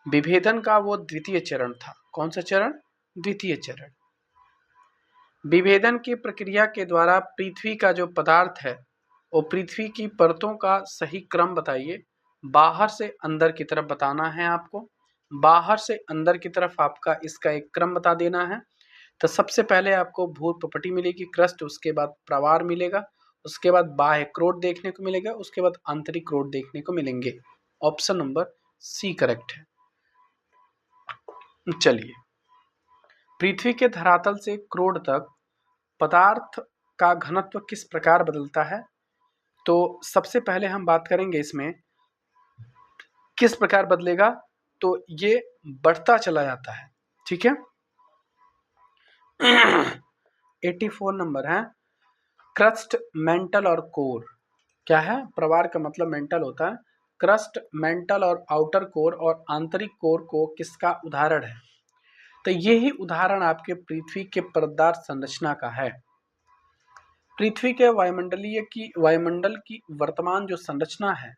विभेदन का वो द्वितीय चरण था। कौन सा चरण। द्वितीय चरण। विभेदन की प्रक्रिया के द्वारा पृथ्वी का जो पदार्थ है वो पृथ्वी की परतों का सही क्रम बताइए। बाहर से अंदर की तरफ बताना है आपको। बाहर से अंदर की तरफ आपका इसका एक क्रम बता देना है। तो सबसे पहले आपको भूप्रपटी मिलेगी, क्रस्ट, उसके बाद प्रवार मिलेगा, उसके बाद बाह्य क्रोड देखने को मिलेगा, उसके बाद आंतरिक क्रोड देखने को मिलेंगे। ऑप्शन नंबर सी करेक्ट है। चलिए, पृथ्वी के धरातल से क्रोड तक पदार्थ का घनत्व किस प्रकार बदलता है। तो सबसे पहले हम बात करेंगे इसमें किस प्रकार बदलेगा। तो ये बढ़ता चला जाता है। ठीक है। 84 नंबर है क्रस्ट, मेंटल और कोर। क्या है। प्रवार का मतलब मेंटल होता है। क्रस्ट, मेंटल और आउटर कोर और आंतरिक कोर को किसका उदाहरण है। तो यही उदाहरण आपके पृथ्वी के परतदार संरचना का है। पृथ्वी के वायुमंडल की वर्तमान जो संरचना है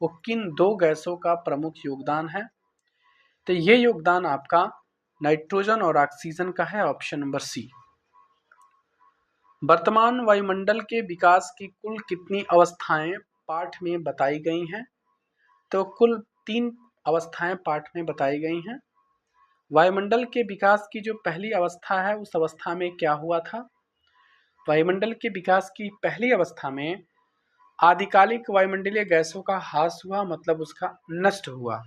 वो किन दो गैसों का प्रमुख योगदान है। तो ये योगदान आपका नाइट्रोजन और ऑक्सीजन का है। Option number C. वर्तमान वायुमंडल के विकास की कुल कितनी अवस्थाएं पाठ में बताई गई हैं। तो कुल 3 अवस्थाएं पाठ में बताई गई हैं। वायुमंडल के विकास की जो पहली अवस्था है उस अवस्था में क्या हुआ था। वायुमंडल के विकास की पहली अवस्था में आदिकालिक वायुमंडलीय गैसों का ह्रास हुआ, मतलब उसका नष्ट हुआ।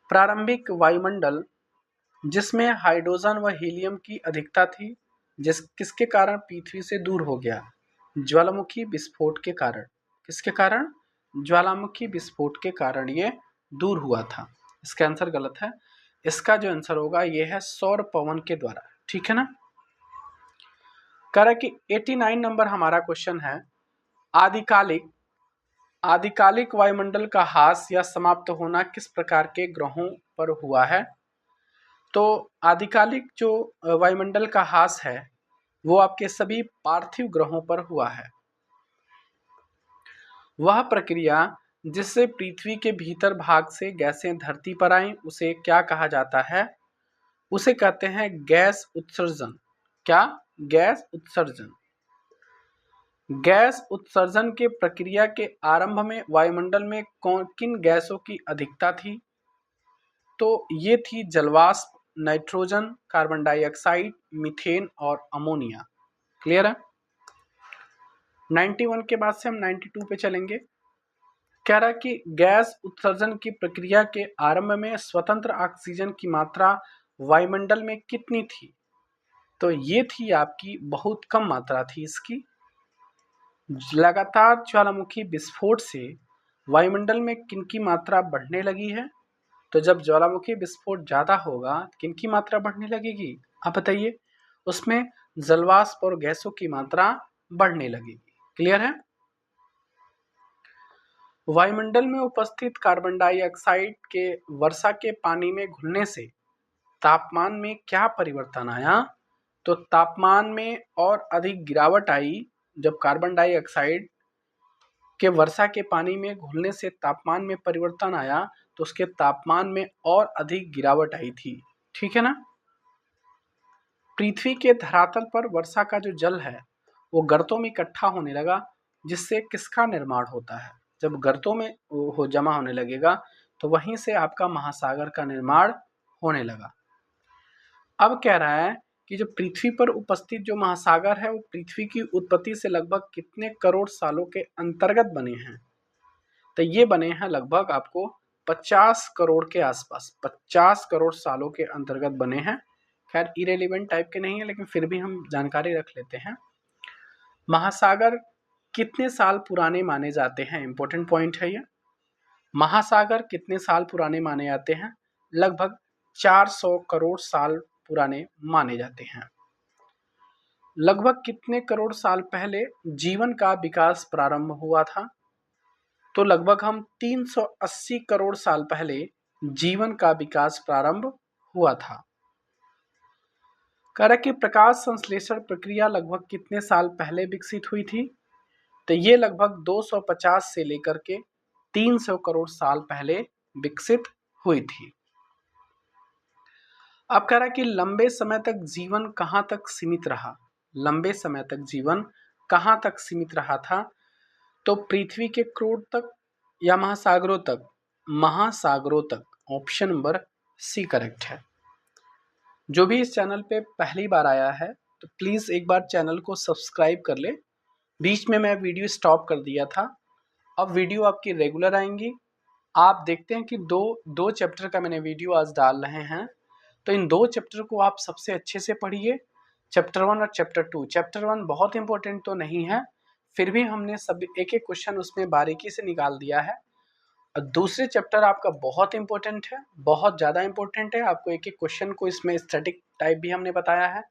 प्रारंभिक वायुमंडल जिसमें हाइड्रोजन व हीलियम की अधिकता थी, किसके कारण पृथ्वी से दूर हो गया। ज्वालामुखी विस्फोट के कारण। किसके कारण। ज्वालामुखी विस्फोट के कारण ये दूर हुआ था। इसका आंसर गलत है। इसका जो आंसर होगा ये है सौर पवन के द्वारा। ठीक है ना। कह रहा कि 89 नंबर हमारा क्वेश्चन है आदिकालिक वायुमंडल का ह्रास या समाप्त होना किस प्रकार के ग्रहों पर हुआ है। तो आदिकालिक जो वायुमंडल का ह्रास है वो आपके सभी पार्थिव ग्रहों पर हुआ है। वह प्रक्रिया जिससे पृथ्वी के भीतर भाग से गैसें धरती पर आईं उसे क्या कहा जाता है। उसे कहते हैं गैस उत्सर्जन। क्या। गैस उत्सर्जन। गैस उत्सर्जन के प्रक्रिया के आरंभ में वायुमंडल में किन गैसों की अधिकता थी। तो ये थी जलवाष्प, नाइट्रोजन, कार्बन डाइऑक्साइड, मीथेन और अमोनिया। क्लियर है। 91 के बाद से हम 92 पे चलेंगे। कह रहा कि गैस उत्सर्जन की प्रक्रिया के आरंभ में स्वतंत्र ऑक्सीजन की मात्रा वायुमंडल में कितनी थी। तो ये थी आपकी बहुत कम मात्रा थी इसकी। लगातार ज्वालामुखी विस्फोट से वायुमंडल में किनकी मात्रा बढ़ने लगी है? तो जब ज्वालामुखी विस्फोट ज़्यादा होगा किनकी मात्रा बढ़ने लगेगी? आप बताइए। उसमें जलवाष्प और गैसों की मात्रा बढ़ने लगेगी। क्लियर है? वायुमंडल में उपस्थित कार्बन डाइऑक्साइड के वर्षा के पानी में घुलने से तापमान में क्या परिवर्तन आया? तो तापमान में और अधिक गिरावट आई। जब कार्बन डाइऑक्साइड के वर्षा के पानी में घुलने से तापमान में परिवर्तन आया तो उसके तापमान में और अधिक गिरावट आई थी। ठीक है ना? पृथ्वी के धरातल पर वर्षा का जो जल है वो गर्तों में इकट्ठा होने लगा, जिससे किसका निर्माण होता है? जब गर्तों में हो जमा होने लगेगा तो वहीं से आपका महासागर का निर्माण होने लगा। अब कह रहा है कि जो पृथ्वी पर उपस्थित जो महासागर है वो पृथ्वी की उत्पत्ति से लगभग कितने करोड़ सालों के अंतर्गत बने हैं? तो ये बने हैं लगभग आपको 50 करोड़ के आसपास, 50 करोड़ सालों के अंतर्गत बने हैं। खैर इरेलीवेंट टाइप के नहीं है, लेकिन फिर भी हम जानकारी रख लेते हैं। महासागर कितने साल पुराने माने जाते हैं? इंपॉर्टेंट पॉइंट है ये। महासागर कितने साल पुराने माने जाते हैं? लगभग 400 करोड़ साल पुराने माने जाते हैं। लगभग कितने करोड़ साल पहले जीवन का विकास प्रारंभ हुआ था? तो लगभग हम 380 करोड़ साल पहले जीवन का विकास प्रारंभ हुआ था। कह रहा कि प्रकाश संश्लेषण प्रक्रिया लगभग कितने साल पहले विकसित हुई थी? तो ये लगभग 250 से लेकर के 300 करोड़ साल पहले विकसित हुई थी। अब कह रहा कि लंबे समय तक जीवन कहां तक सीमित रहा? लंबे समय तक जीवन कहां तक सीमित रहा था? तो पृथ्वी के क्रोड तक या महासागरों तक? महासागरों तक। ऑप्शन नंबर सी करेक्ट है। जो भी इस चैनल पे पहली बार आया है तो प्लीज़ एक बार चैनल को सब्सक्राइब कर ले। बीच में मैं वीडियो स्टॉप कर दिया था, अब वीडियो आपकी रेगुलर आएंगी। आप देखते हैं कि दो चैप्टर का मैंने वीडियो आज डाल रहे हैं, तो इन 2 चैप्टर को आप सबसे अच्छे से पढ़िए, चैप्टर 1 और चैप्टर 2। चैप्टर 1 बहुत इंपॉर्टेंट तो नहीं है, फिर भी हमने सब एक एक क्वेश्चन उसमें बारीकी से निकाल दिया है। और दूसरे चैप्टर आपका बहुत इंपॉर्टेंट है, बहुत ज़्यादा इंपॉर्टेंट है। आपको एक एक क्वेश्चन को इसमें स्टैटिक टाइप भी हमने बताया है,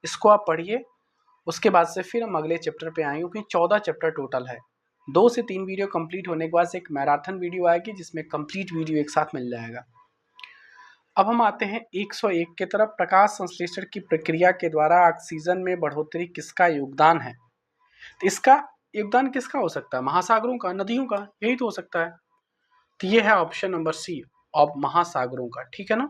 इसको आप पढ़िए। उसके बाद से फिर हम अगले चैप्टर पे आएंगे, क्योंकि 14 चैप्टर टोटल है। 2 से 3 वीडियो कंप्लीट होने के बाद एक मैराथन वीडियो आएगी जिसमें कंप्लीट वीडियो एक साथ मिल जाएगा। अब हम आते हैं 101 की तरफ। प्रकाश संश्लेषण की प्रक्रिया के द्वारा ऑक्सीजन में बढ़ोतरी किसका योगदान है? तो इसका योगदान किसका हो सकता है? महासागरों का, नदियों का, यही तो हो सकता है। तो ये है ऑप्शन नंबर सी, ऑफ महासागरों का। ठीक है ना?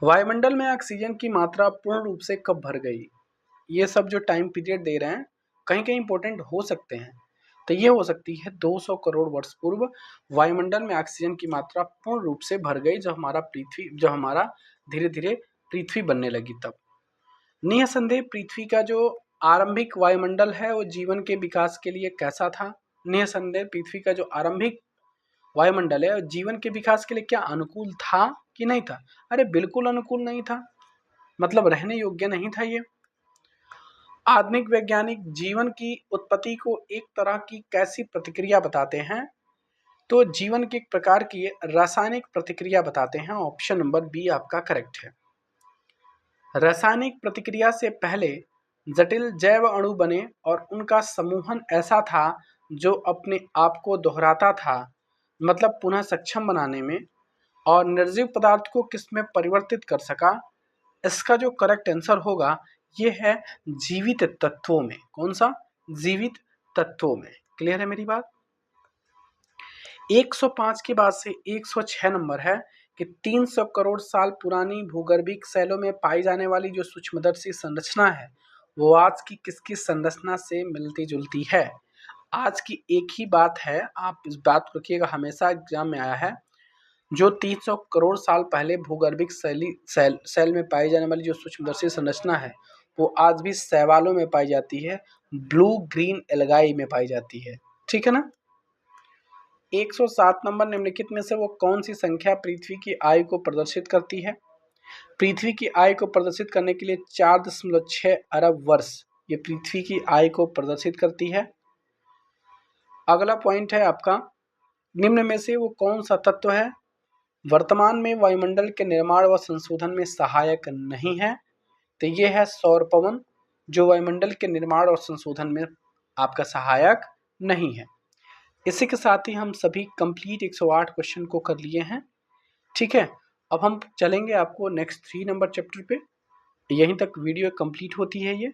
वायुमंडल में ऑक्सीजन की मात्रा पूर्ण रूप से कब भर गई? ये सब जो टाइम पीरियड दे रहे हैं कहीं कहीं इंपॉर्टेंट हो सकते हैं। तो ये हो सकती है 200 करोड़ वर्ष पूर्व वायुमंडल में ऑक्सीजन की मात्रा पूर्ण रूप से भर गई, जब हमारा धीरे धीरे पृथ्वी बनने लगी तब। निसंदेह पृथ्वी का जो आरंभिक वायुमंडल है वो जीवन के विकास के लिए कैसा था? निसंदेह पृथ्वी का जो आरंभिक वायुमंडल है जीवन के विकास के लिए क्या अनुकूल था कि नहीं था? अरे बिल्कुल अनुकूल नहीं था, मतलब रहने योग्य नहीं था ये। आधुनिक वैज्ञानिक जीवन की उत्पत्ति को एक तरह की कैसी प्रतिक्रिया बताते हैं? तो जीवन की एक प्रकार की रासायनिक प्रतिक्रिया बताते हैं। ऑप्शन नंबर बी आपका करेक्ट है। रासायनिक प्रतिक्रिया से पहले जटिल जैव अणु बने और उनका समूहन ऐसा था जो अपने आप को दोहराता था, मतलब पुनः सक्षम बनाने में, और निर्जीव पदार्थ को किसमें परिवर्तित कर सका? इसका जो करेक्ट आंसर होगा ये है जीवित तत्वों में। कौन सा? जीवित तत्वों में। क्लियर है मेरी बात? 105 के बाद से 106 नंबर है कि 300 करोड़ साल पुरानी भूगर्भिक शैलों में पाई जाने वाली जो सूक्ष्मदर्शी संरचना है वो आज की किसकी संरचना से मिलती जुलती है? आज की एक ही बात है, आप इस बात को रखिएगा, हमेशा एग्जाम में आया है। जो 300 करोड़ साल पहले भूगर्भिक सेल में पाई जाने वाली जो सूक्ष्मदर्शी संरचना है वो आज भी शैवालों में पाई जाती है, ब्लू ग्रीन एल्गाई में पाई जाती है। ठीक है ना? 107 नंबर, निम्नलिखित में से वो कौन सी संख्या पृथ्वी की आयु को प्रदर्शित करती है? पृथ्वी की आयु को प्रदर्शित करने के लिए 4.6 अरब वर्ष ये पृथ्वी की आय को प्रदर्शित करती है। अगला पॉइंट है आपका, निम्न में से वो कौन सा तत्व है वर्तमान में वायुमंडल के निर्माण व संशोधन में सहायक नहीं है? तो ये है सौर पवन, जो वायुमंडल के निर्माण और संशोधन में आपका सहायक नहीं है। इसी के साथ ही हम सभी कंप्लीट 108 क्वेश्चन को कर लिए हैं। ठीक है, अब हम चलेंगे आपको नेक्स्ट 3 नंबर चैप्टर पे। यहीं तक वीडियो कंप्लीट होती है ये।